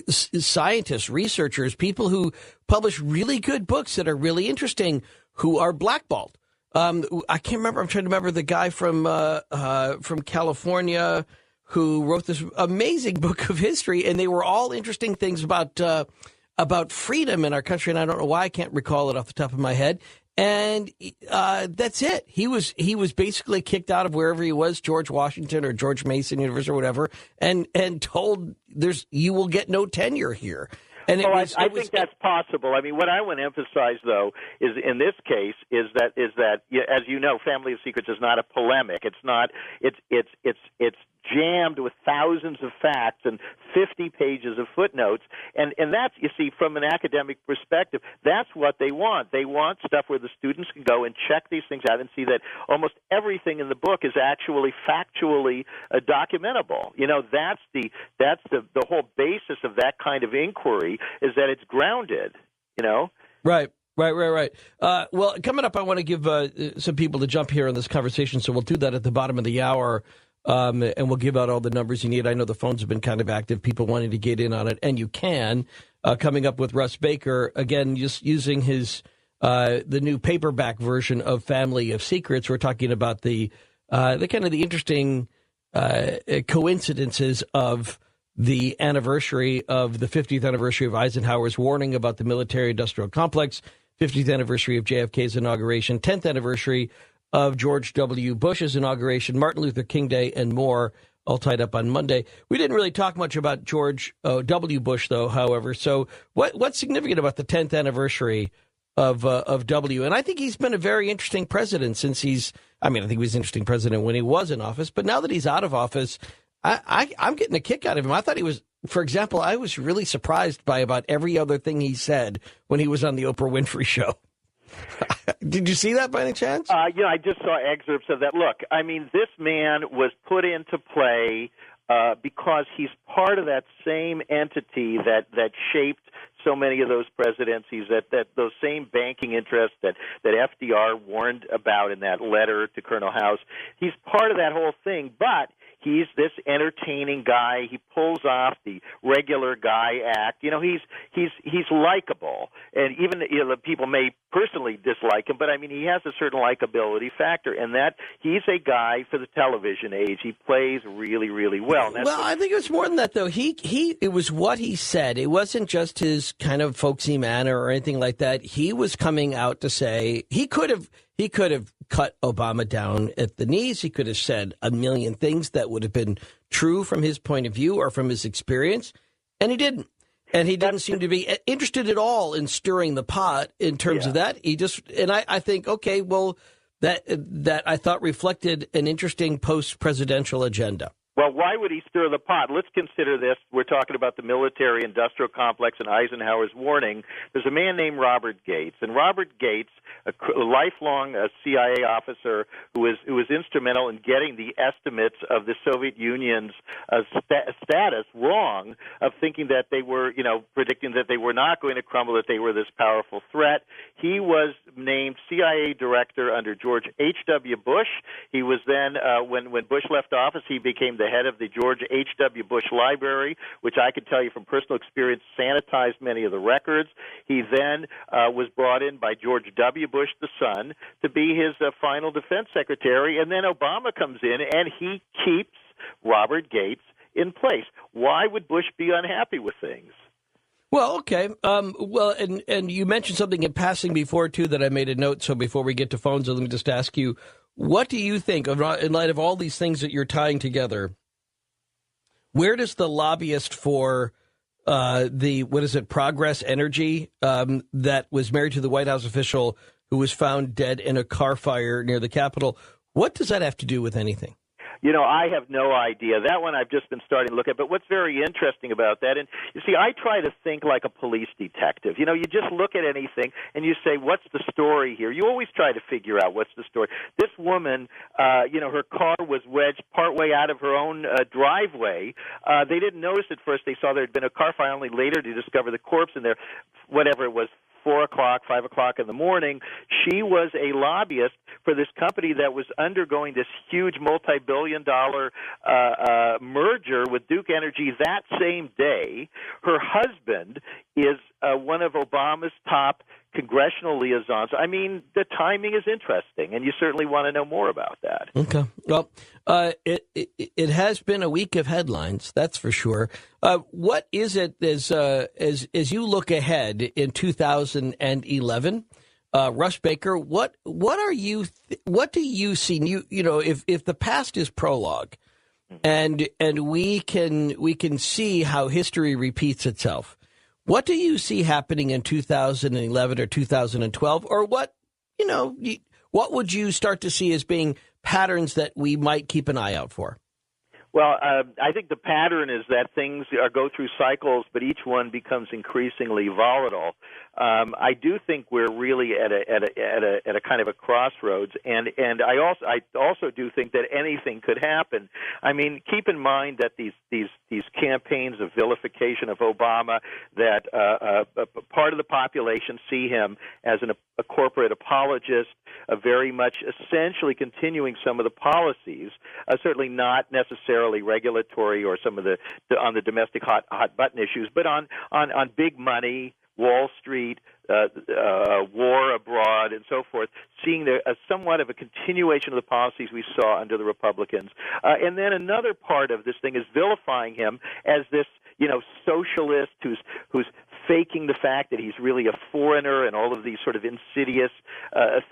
scientists, researchers, people who publish really good books that are really interesting, who are blackballed. I can't remember. I'm trying to remember the guy from California who wrote this amazing book of history, and they were all interesting things about freedom in our country, and I don't know why I can't recall it off the top of my head. And that's it. He was basically kicked out of wherever he was, George Washington or George Mason University or whatever, and told you will get no tenure here. And I think that's possible. I mean, what I want to emphasize, though, is in this case is that as you know, Family of Secrets is not a polemic. It's not. It's jammed with thousands of facts and 50 pages of footnotes. And that's, you see, from an academic perspective, that's what they want. They want stuff where the students can go and check these things out and see that almost everything in the book is actually factually documentable. That's the whole basis of that kind of inquiry, is that it's grounded, Right. Well, coming up, I want to give some people to jump here in this conversation, so we'll do that at the bottom of the hour. And we'll give out all the numbers you need. I know the phones have been kind of active, people wanting to get in on it, and you can. Coming up with Russ Baker, again, just using his the new paperback version of Family of Secrets. We're talking about the kind of the interesting coincidences of the anniversary of the 50th anniversary of Eisenhower's warning about the military-industrial complex, 50th anniversary of JFK's inauguration, 10th anniversary of George W. Bush's inauguration, Martin Luther King Day, and more, all tied up on Monday. We didn't really talk much about George W. Bush, though, however. So what's significant about the 10th anniversary of W? And I think he's been a very interesting president since I think he was an interesting president when he was in office, but now that he's out of office, I'm getting a kick out of him. I thought he was, for example, I was really surprised by about every other thing he said when he was on the Oprah Winfrey Show. Did you see that by any chance? I just saw excerpts of that. Look, I mean, this man was put into play because he's part of that same entity that shaped so many of those presidencies, that those same banking interests that FDR warned about in that letter to Colonel House. He's part of that whole thing, but he's this entertaining guy. He pulls off the regular guy act. He's likable, and even people may personally dislike him, but I mean, he has a certain likability factor, and that he's a guy for the television age. He plays really, really well. I think it was more than that, though. It was what he said. It wasn't just his kind of folksy manner or anything like that. He was coming out to say he could have cut Obama down at the knees. He could have said a million things that would have been true from his point of view or from his experience, and he didn't. And he didn't seem to be interested at all in stirring the pot in terms of that. He just, and I think, okay, well, that I thought reflected an interesting post-presidential agenda. Well, why would he stir the pot? Let's consider this. We're talking about the military-industrial complex and Eisenhower's warning. There's a man named Robert Gates, and Robert Gates, a lifelong CIA officer who was instrumental in getting the estimates of the Soviet Union's status wrong, of thinking that they were, predicting that they were not going to crumble, that they were this powerful threat. He was named CIA director under George H.W. Bush. He was then, when Bush left office, he became the head of the George H.W. Bush Library, which I can tell you from personal experience sanitized many of the records. He then was brought in by George W. Bush, the son, to be his final defense secretary, and then Obama comes in, and he keeps Robert Gates in place. Why would Bush be unhappy with things? Well, okay. And you mentioned something in passing before, too, that I made a note. So before we get to phones, let me just ask you, what do you think, in light of all these things that you're tying together, where does the lobbyist for Progress Energy, that was married to the White House official who was found dead in a car fire near the Capitol, what does that have to do with anything? I have no idea. That one I've just been starting to look at. But what's very interesting about that, and you see, I try to think like a police detective. You just look at anything and you say, what's the story here? You always try to figure out what's the story. This woman, her car was wedged partway out of her own driveway. They didn't notice at first. They saw there had been a car fire, only later to discover the corpse in there, whatever it was, 4 o'clock, 5 o'clock in the morning. She was a lobbyist for this company that was undergoing this huge multi-billion-dollar merger with Duke Energy that same day. Her husband is one of Obama's top congressional liaisons. I mean, the timing is interesting, and you certainly want to know more about that. Okay. Well, it has been a week of headlines, that's for sure. What is it as you look ahead in 2011? Russ Baker, what do you see? If the past is prologue, and we can see how history repeats itself. What do you see happening in 2011 or 2012, or what would you start to see as being patterns that we might keep an eye out for? Well, I think the pattern is that things go through cycles, but each one becomes increasingly volatile. I do think we're really at a kind of a crossroads, and I also do think that anything could happen. I mean, keep in mind that these campaigns of vilification of Obama, that part of the population see him as a corporate apologist, very much essentially continuing some of the policies, certainly not necessarily regulatory or some of on the domestic hot button issues, but on big money, Wall Street, war abroad, and so forth, seeing somewhat of a continuation of the policies we saw under the Republicans. And then another part of this thing is vilifying him as this, socialist who's faking the fact that he's really a foreigner and all of these sort of insidious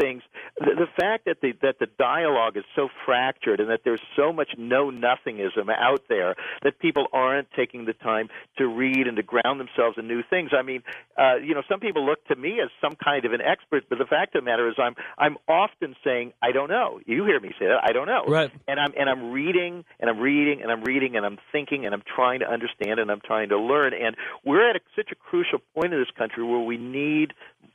things. The fact that the dialogue is so fractured and that there's so much know-nothingism out there that people aren't taking the time to read and to ground themselves in new things. I mean, some people look to me as some kind of an expert, but the fact of the matter is I'm often saying, I don't know. You hear me say that, I don't know. Right. And I'm reading and I'm reading and I'm reading and I'm thinking and I'm trying to understand and I'm trying to learn. And we're at such a crucial point in this country where we need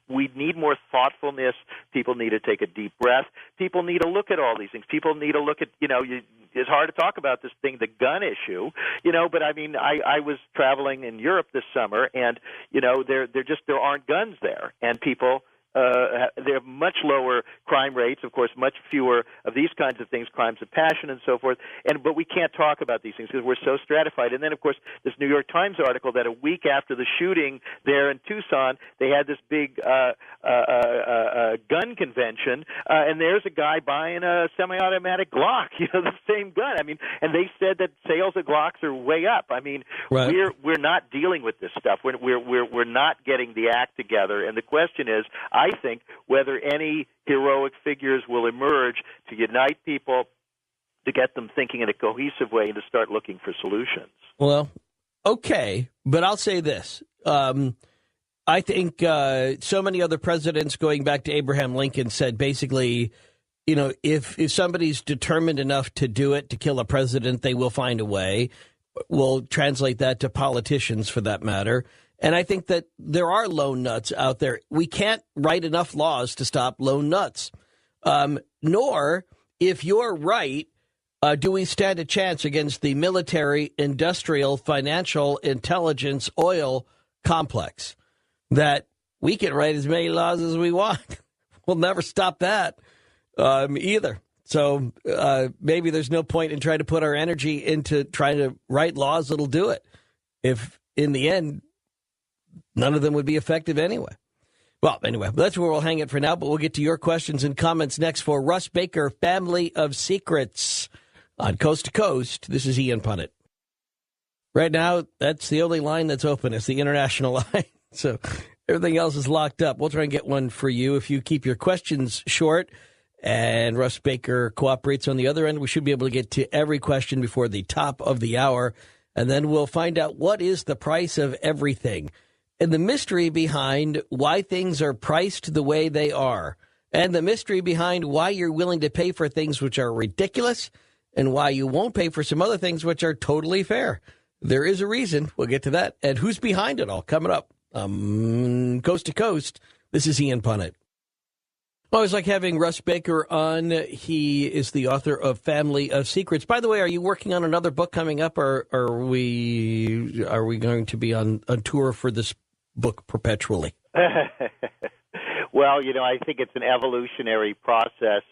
more thoughtfulness. People need to take a deep breath. People need to look at all these things. People need to look at, it's hard to talk about this thing, the gun issue, but I mean, I was traveling in Europe this summer and, there aren't guns there, and people, they have much lower crime rates, of course, much fewer of these kinds of things, crimes of passion and so forth. But we can't talk about these things because we're so stratified. And then, of course, this New York Times article that a week after the shooting there in Tucson, they had this big gun convention, and there's a guy buying a semi-automatic Glock, the same gun. I mean, and they said that sales of Glocks are way up. I mean, right. We're not dealing with this stuff. We're not getting the act together. And the question is, I think, whether any heroic figures will emerge to unite people, to get them thinking in a cohesive way, and to start looking for solutions. Well, Okay, but I'll say this. I think so many other presidents, going back to Abraham Lincoln, said basically, you know, if somebody's determined enough to do it, to kill a president, they will find a way. We'll translate that to politicians, for that matter. And I think that there are lone nuts out there. We can't write enough laws to stop lone nuts. Nor, if you're right, do we stand a chance against the military, industrial, financial, intelligence, oil complex, that we can write as many laws as we want. We'll never stop that either. So maybe there's no point in trying to put our energy into trying to write laws that'll do it, if in the end, none of them would be effective anyway. Well, anyway, that's where we'll hang it for now, but we'll get to your questions and comments next for Russ Baker, Family of Secrets, on Coast to Coast. This is Ian Punnett. Right now, that's the only line that's open. It's the international line. So everything else is locked up. We'll try and get one for you. If you keep your questions short and Russ Baker cooperates on the other end, we should be able to get to every question before the top of the hour. And then we'll find out what is the price of everything and the mystery behind why things are priced the way they are, and the mystery behind why you're willing to pay for things which are ridiculous and why you won't pay for some other things which are totally fair. There is a reason. We'll get to that. And who's behind it all coming up. Coast to Coast, this is Ian Punnett. Always like having Russ Baker on. He is the author of Family of Secrets. By the way, are you working on another book coming up, or are we going to be on tour for this book perpetually? Well, you know, I think it's an evolutionary process.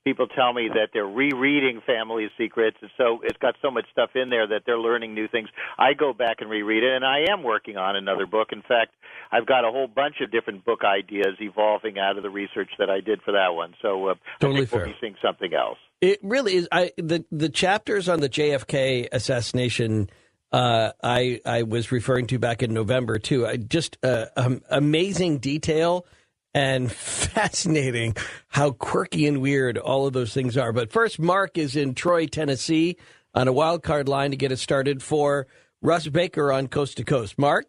People tell me that they're rereading Family of Secrets, and so it's got so much stuff in there that they're learning new things. I go back and reread it, and I am working on another book. In fact, I've got a whole bunch of different book ideas evolving out of the research that I did for that one. So totally I think fair. we'll be seeing something else. It really is. The chapters on the JFK assassination I was referring to back in November, too. Just amazing detail and fascinating how quirky and weird all of those things are. But first, Mark is in Troy, Tennessee, on a wild card line to get us started for Russ Baker on Coast to Coast. Mark?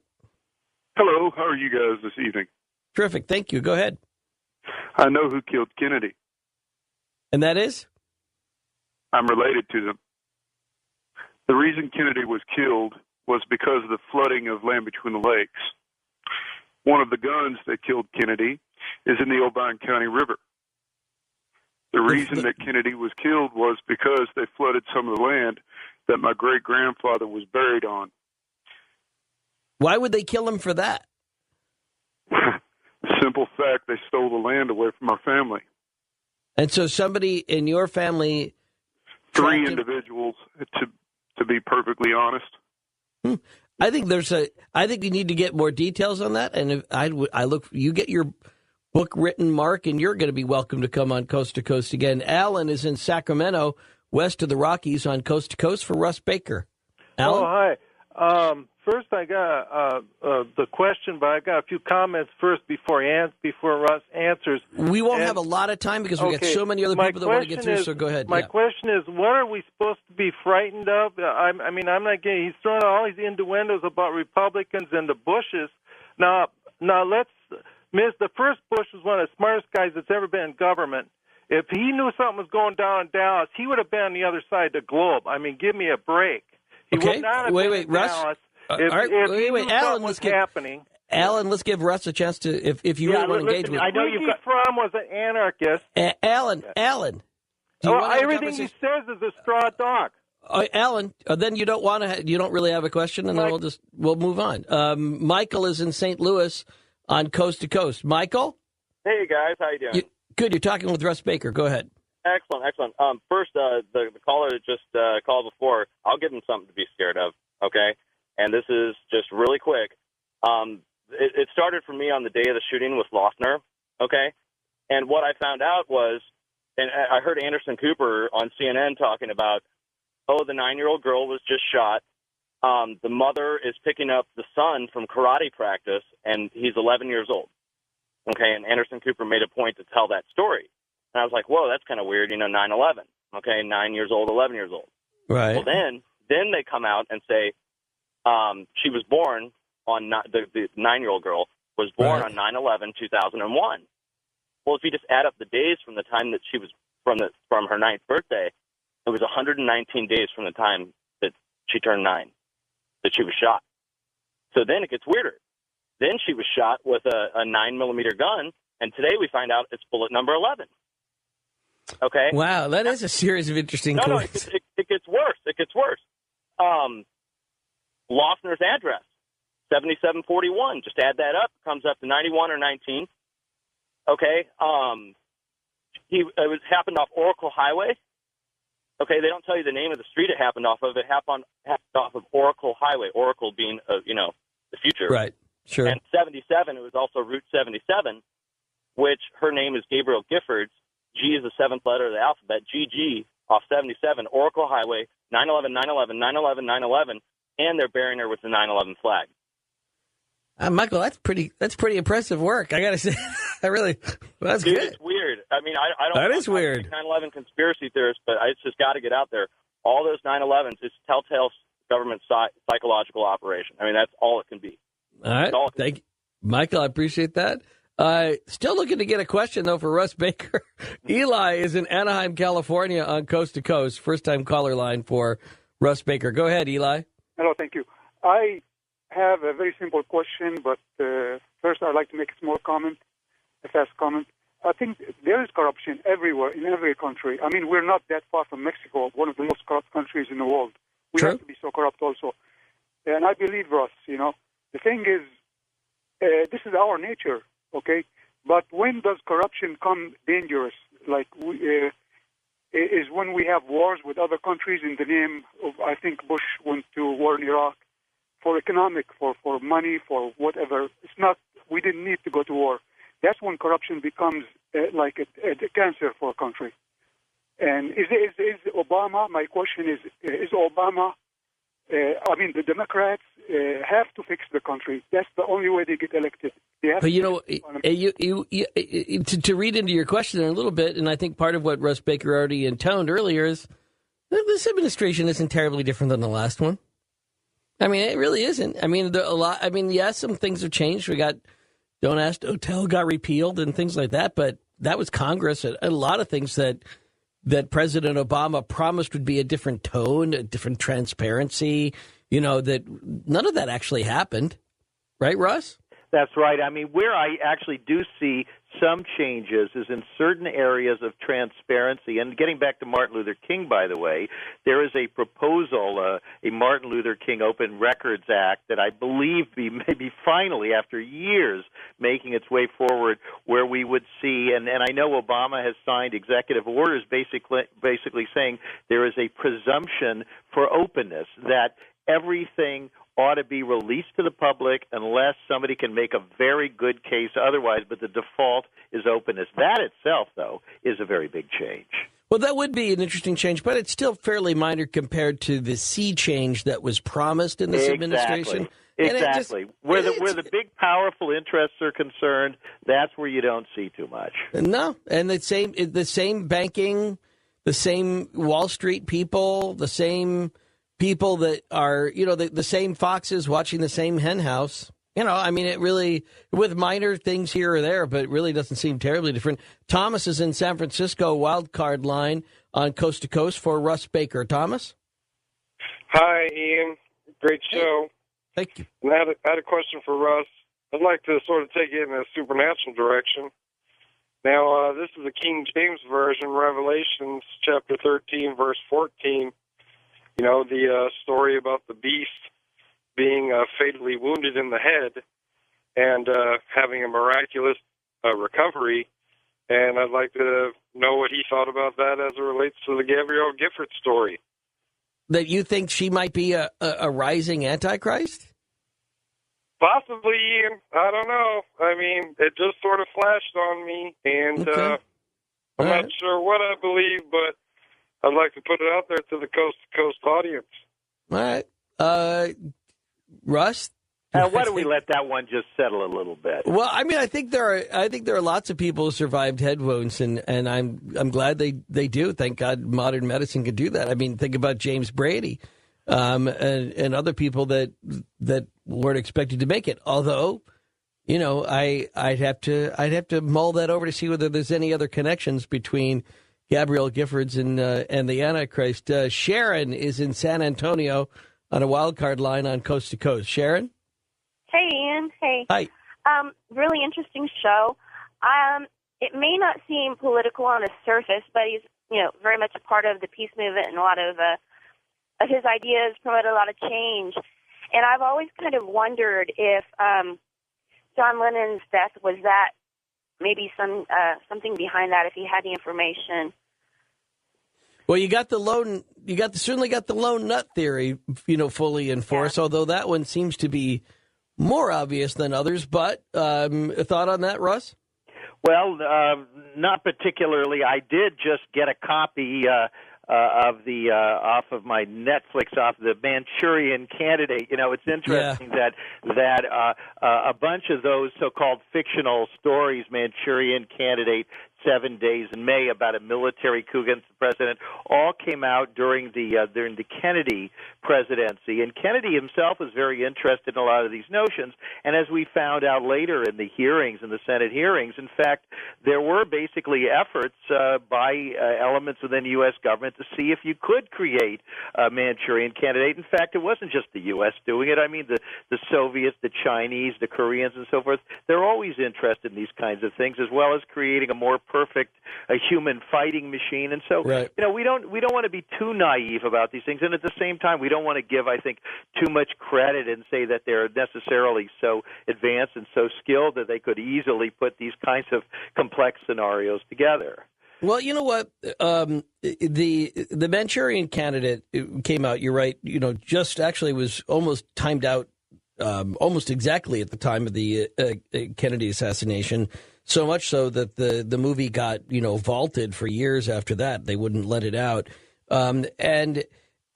Hello. How are you guys this evening? Terrific. Thank you. Go ahead. I know who killed Kennedy. And that is? I'm related to them. The reason Kennedy was killed was because of the flooding of land between the lakes. One of the guns that killed Kennedy is in the Obion County River. The reason that Kennedy was killed was because they flooded some of the land that my great-grandfather was buried on. Why would they kill him for that? Simple fact, they stole the land away from our family. And so somebody in your family... Three individuals, to be perfectly honest. I think you need to get more details on that. And if you get your book written, Mark, and you're going to be welcome to come on Coast to Coast again. Alan is in Sacramento, west of the Rockies, on Coast to Coast for Russ Baker. Alan? Oh, hi. First, I got the question, but I got a few comments first before Russ answers. We won't have a lot of time because we got so many other people that want to get through. So go ahead. My question is, what are we supposed to be frightened of? I'm not getting. He's throwing out all these innuendos about Republicans and the Bushes. Now let's miss the first Bush was one of the smartest guys that's ever been in government. If he knew something was going down in Dallas, he would have been on the other side of the globe. I mean, give me a break. He would not have been in Russ. Dallas. Alan, let's give Russ a chance to, if you really want to engage with him. I know Fromm was an anarchist. Alan. Everything he says is a straw dog. Alan, then you don't really have a question, and then we'll move on. Michael is in St. Louis on Coast to Coast. Michael? Hey, guys. How you doing? Good. You're talking with Russ Baker. Go ahead. Excellent. First, the caller that just called before, I'll give him something to be scared of, okay? And this is just really quick. It started for me on the day of the shooting with Loughner, okay? And what I found out was, and I heard Anderson Cooper on CNN talking about, the 9-year-old girl was just shot. The mother is picking up the son from karate practice, and he's 11 years old, okay? And Anderson Cooper made a point to tell that story. And I was like, whoa, that's kind of weird, 9/11, okay? 9 years old, 11 years old. Right. Well, then they come out and say, she was born on the 9-year-old girl was born on 9/11/2001. Well, if you just add up the days from the time that she was from her 9th birthday, it was 119 days from the time that she turned 9 that she was shot. So then it gets weirder. Then she was shot with a 9mm gun, and today we find out it's bullet number 11. Okay. Wow, that is a series of interesting coincidences. No, it gets worse. It gets worse. Loughner's address, 7741. Just add that up. It comes up to 91 or 19. Okay. It happened off Oracle Highway. Okay, they don't tell you the name of the street it happened off of. It happened off of Oracle Highway. Oracle being, the future. Right. Sure. And 77, it was also Route 77, which her name is Gabriel Giffords. G is the 7th letter of the alphabet. GG off 77, Oracle Highway, 9/11, 9/11, 9/11, 9/11, and they're burying her with the 9/11 flag. Michael, that's pretty impressive work. I got to say, that's Dude, good. It's weird. I mean, I don't. That is weird. 9/11 conspiracy theorist, but it's just got to get out there. All those 9/11s, it's telltale government psychological operation. I mean, that's all it can be. All right. Thank you, Michael. I appreciate that. Still looking to get a question, though, for Russ Baker. Eli is in Anaheim, California on Coast to Coast. First-time caller line for Russ Baker. Go ahead, Eli. Hello, thank you. I have a very simple question, but first I'd like to make a small comment, a fast comment. I think there is corruption everywhere, in every country. I mean, we're not that far from Mexico, one of the most corrupt countries in the world. We have to be so corrupt also. And I believe, Russ, the thing is, this is our nature, okay? But when does corruption come dangerous? Like, is when we have wars with other countries in the name of, I think Bush went to war in Iraq for economic, for money, for whatever. It's not, we didn't need to go to war. That's when corruption becomes like a cancer for a country. And is Obama, my question is Obama, the Democrats have to fix the country. That's the only way they get elected. They have to read into your question there a little bit, and I think part of what Russ Baker already intoned earlier is this administration isn't terribly different than the last one. I mean, it really isn't. I mean, yes, some things have changed. We got Don't Ask, Don't Tell got repealed and things like that, but that was Congress. And a lot of things that President Obama promised would be a different tone, a different transparency, that none of that actually happened. Right, Russ? That's right. I mean, where I actually do see some changes is in certain areas of transparency. And getting back to Martin Luther King, by the way, there is a proposal, a Martin Luther King Open Records Act that I believe maybe finally, after years, making its way forward, where we would see, and I know Obama has signed executive orders basically saying there is a presumption for openness, that everything ought to be released to the public unless somebody can make a very good case otherwise, but the default is openness. That itself, though, is a very big change. Well, that would be an interesting change, but it's still fairly minor compared to the sea change that was promised in this administration. Exactly. Where the big, powerful interests are concerned, that's where you don't see too much. No, and the same banking, the same Wall Street people, the same people that are, the same foxes watching the same hen house. It really, with minor things here or there, but it really doesn't seem terribly different. Thomas is in San Francisco, wild card line on Coast to Coast for Russ Baker. Thomas? Hi, Ian. Great show. Thank you. And I had a question for Russ. I'd like to sort of take it in a supernatural direction. Now, this is the King James Version, Revelations chapter 13, verse 14. The story about the beast being fatally wounded in the head and having a miraculous recovery. And I'd like to know what he thought about that as it relates to the Gabrielle Gifford story. That you think she might be a rising Antichrist? Possibly, Ian. I don't know. I mean, it just sort of flashed on me, and okay. I'm not sure what I believe, but I'd like to put it out there to the coast-to-coast audience. All right. Russ? Why don't we let that one just settle a little bit? Well, I think there are lots of people who survived head wounds, and I'm glad they do. Thank God modern medicine could do that. I mean, think about James Brady. and other people that weren't expected to make it. Although, I'd have to mull that over to see whether there's any other connections between Gabrielle Giffords and the Antichrist. Sharon is in San Antonio on a wild card line on Coast to Coast. Sharon? Hey, Ian. Hey. Hi. Really interesting show. It may not seem political on the surface, but he's, very much a part of the peace movement, and a lot of his ideas promote a lot of change. And I've always kind of wondered if John Lennon's death was that maybe something behind that, if he had the information. Well, certainly got the lone nut theory, fully in force, although that one seems to be more obvious than others. But a thought on that, Russ? Well, not particularly. I did just get a copy off of my Netflix, off the Manchurian Candidate. It's interesting that a bunch of those so-called fictional stories, Manchurian Candidate, 7 Days in May, about a military coup against the president, all came out during the Kennedy presidency. And Kennedy himself was very interested in a lot of these notions. And as we found out later in the hearings, in the Senate hearings, in fact, there were basically efforts by elements within the U.S. government to see if you could create a Manchurian Candidate. In fact, it wasn't just the U.S. doing it. I mean, the Soviets, the Chinese, the Koreans, and so forth, they're always interested in these kinds of things, as well as creating a more perfect human fighting machine. And so, right. We don't want to be too naive about these things. And at the same time, we don't want to give, I think, too much credit and say that they're necessarily so advanced and so skilled that they could easily put these kinds of complex scenarios together. Well, you know what? The Manchurian Candidate came out, you're right, just actually was almost timed out almost exactly at the time of the Kennedy assassination, so much so that the movie got, vaulted for years after that. They wouldn't let it out. And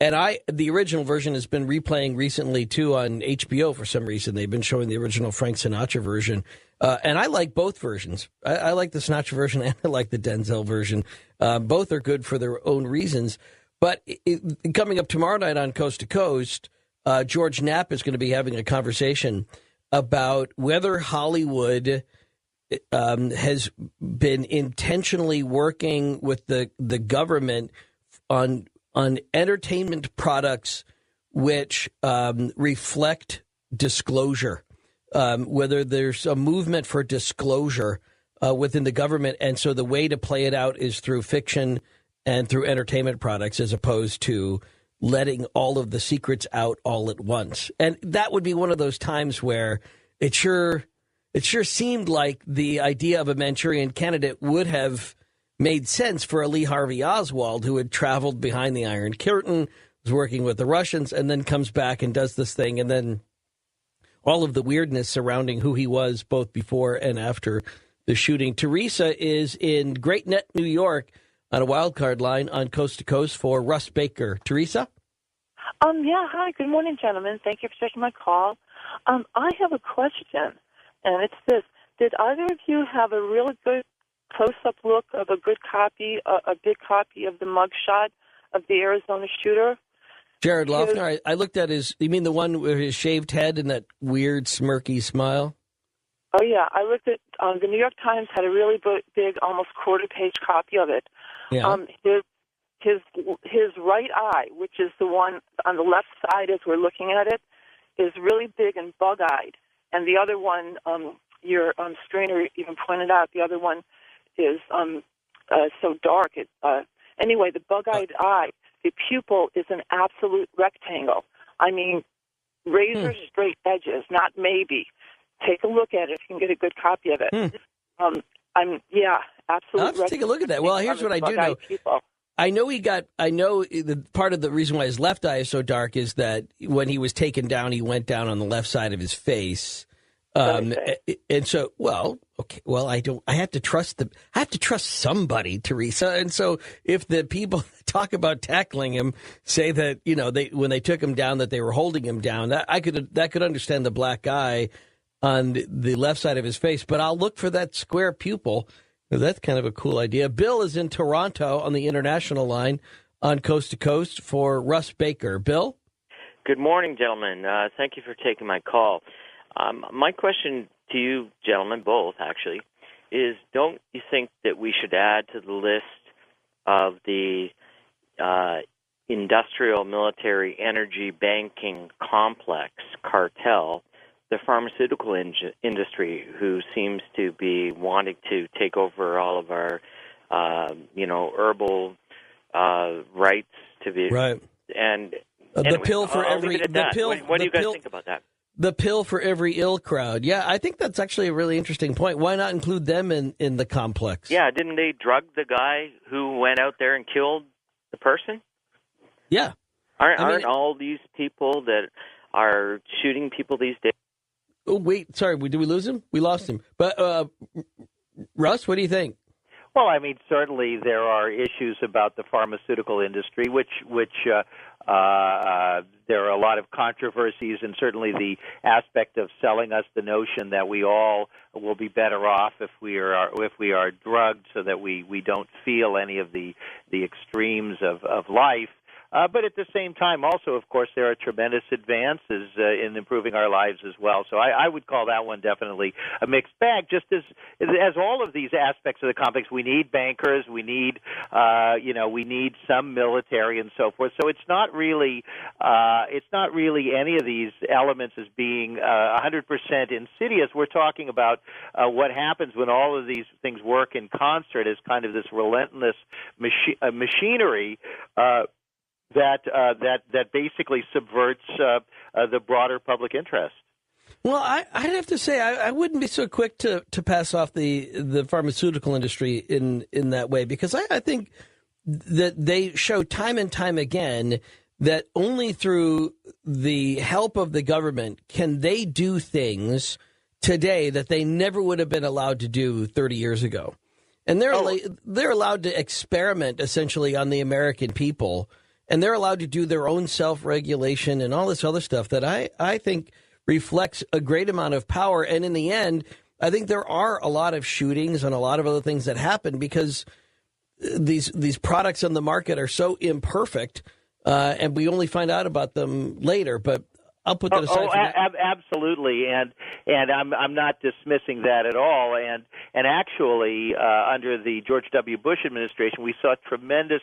the original version has been replaying recently, too, on HBO for some reason. They've been showing the original Frank Sinatra version. And I like both versions. I like the Sinatra version and I like the Denzel version. Both are good for their own reasons. But coming up tomorrow night on Coast to Coast, George Knapp is going to be having a conversation about whether Hollywood has been intentionally working with the government on entertainment products which reflect disclosure, whether there's a movement for disclosure within the government. And so the way to play it out is through fiction and through entertainment products, as opposed to letting all of the secrets out all at once. And that would be one of those times where it sure seemed like the idea of a Manchurian Candidate would have made sense for a Lee Harvey Oswald, who had traveled behind the Iron Curtain, was working with the Russians, and then comes back and does this thing. And then all of the weirdness surrounding who he was both before and after the shooting. Teresa is in Great Neck, New York, on a wild card line on Coast to Coast for Russ Baker. Teresa? Yeah, hi. Good morning, gentlemen. Thank you for taking my call. I have a question, and it's this. Did either of you have a really good close-up look of a good copy, a big copy of the mugshot of the Arizona shooter? Jared Loughner, I looked at you mean the one with his shaved head and that weird smirky smile? Oh, yeah. I looked at, the New York Times had a really big, almost quarter-page copy of it. Yeah. His right eye, which is the one on the left side as we're looking at it, is really big and bug-eyed. And the other one, your screener even pointed out, the other one is so dark. Anyway, the bug-eyed eye, the pupil is an absolute rectangle. I mean, razor straight edges, not maybe. Take a look at it if you can get a good copy of it. Absolutely. I'll have to take a look at that. Well, here's what I do know. I know the part of the reason why his left eye is so dark is that when he was taken down, he went down on the left side of his face. And so, I have to trust somebody, Teresa. And so if the people that talk about tackling him say that, when they took him down, that they were holding him down, that could understand the black eye on the left side of his face. But I'll look for that square pupil. That's kind of a cool idea. Bill is in Toronto on the international line on Coast to Coast for Russ Baker. Bill? Good morning, gentlemen. Thank you for taking my call. My question to you, gentlemen, both actually, is don't you think that we should add to the list of the industrial, military, energy, banking complex cartel, the pharmaceutical industry, who seems to be wanting to take over all of our, herbal rights to be right. And the anyway, pill for every the pill. What do you guys pill, think about that? The pill for every ill crowd. Yeah, I think that's actually a really interesting point. Why not include them in the complex? Yeah, didn't they drug the guy who went out there and killed the person? Yeah. Aren't all these people that are shooting people these days? Oh, wait, sorry, did we lose him? We lost him. But, Russ, what do you think? Well, I mean, certainly there are issues about the pharmaceutical industry, which there are a lot of controversies, and certainly the aspect of selling us the notion that we all will be better off if we are drugged, so that we don't feel any of the extremes of life. But at the same time, also, of course, there are tremendous advances in improving our lives as well. So I would call that one definitely a mixed bag. Just as all of these aspects of the complex, we need bankers, we need some military and so forth. So it's not really any of these elements as being 100% insidious. We're talking about what happens when all of these things work in concert as kind of this relentless machinery. That basically subverts the broader public interest. Well, I'd have to say I wouldn't be so quick to pass off the pharmaceutical industry in that way, because I think that they show time and time again that only through the help of the government can they do things today that they never would have been allowed to do 30 years ago. And they're allowed to experiment essentially on the American people. And they're allowed to do their own self-regulation and all this other stuff that I think reflects a great amount of power. And in the end, I think there are a lot of shootings and a lot of other things that happen because these products on the market are so imperfect, and we only find out about them later. But I'll put that aside. Absolutely, and I'm not dismissing that at all. And actually, under the George W. Bush administration, we saw tremendous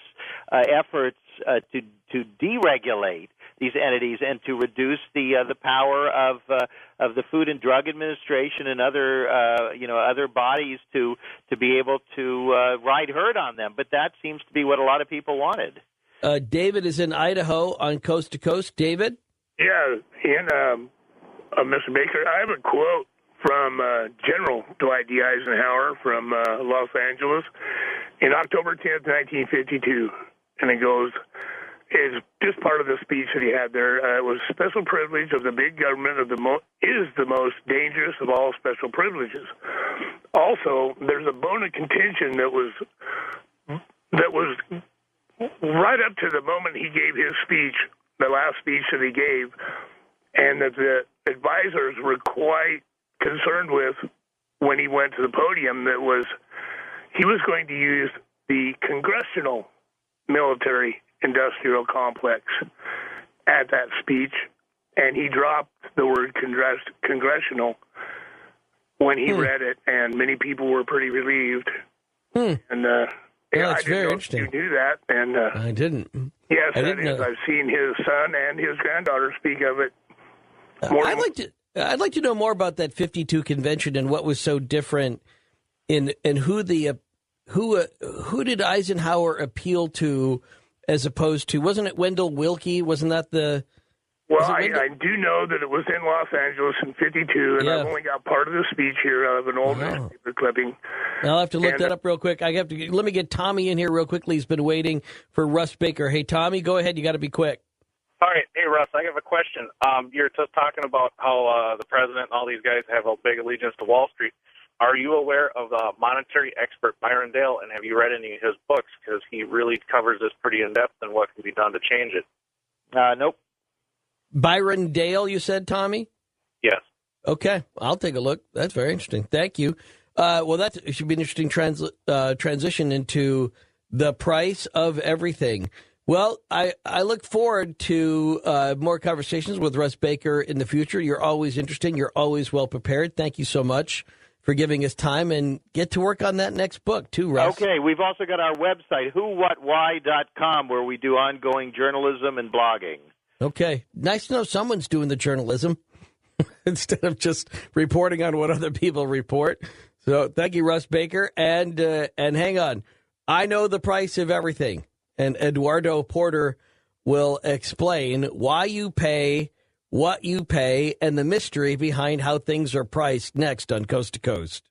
efforts to deregulate these entities and to reduce the power of the Food and Drug Administration and other bodies to be able to ride herd on them. But that seems to be what a lot of people wanted. David is in Idaho on Coast to Coast. David? Yeah, Ian, Mr. Baker, I have a quote from General Dwight D. Eisenhower from Los Angeles in October 10th, 1952. And it goes, it's just part of the speech that he had there. It was special privilege of the big government is the most dangerous of all special privileges. Also, there's a bone of contention that was right up to the moment he gave his speech, the last speech that he gave, and that the advisors were quite concerned with when he went to the podium, that was he was going to use the congressional military industrial complex at that speech, and he dropped the word congressional when he read it, and many people were pretty relieved. And Yeah, I didn't know if you knew that. And I didn't. Yes, I didn't know. I've seen his son and his granddaughter speak of it. I'd like to know more about that 52 convention and what was so different in who did Eisenhower appeal to, as opposed to, wasn't it Wendell Willkie? Wasn't that the? Well, I do know that it was in Los Angeles in 52, and I've only got part of the speech here out of an old newspaper clipping. I'll have to look that up real quick. Let me get Tommy in here real quickly. He's been waiting for Russ Baker. Hey, Tommy, go ahead. You got to be quick. All right. Hey, Russ, I have a question. You're just talking about how the president and all these guys have a big allegiance to Wall Street. Are you aware of the monetary expert Byron Dale, and have you read any of his books? Because he really covers this pretty in-depth and what can be done to change it. Nope. Byron Dale, you said, Tommy? Yes. Okay, I'll take a look. That's very interesting. Thank you. Well, that should be an interesting transition into the price of everything. Well, I look forward to more conversations with Russ Baker in the future. You're always interesting. You're always well prepared. Thank you so much for giving us time, and get to work on that next book, too, Russ. Okay, we've also got our website, WhoWhatWhy.com, where we do ongoing journalism and blogging. Okay. Nice to know someone's doing the journalism instead of just reporting on what other people report. So thank you, Russ Baker. And hang on. I know the price of everything. And Eduardo Porter will explain why you pay, what you pay, and the mystery behind how things are priced next on Coast to Coast.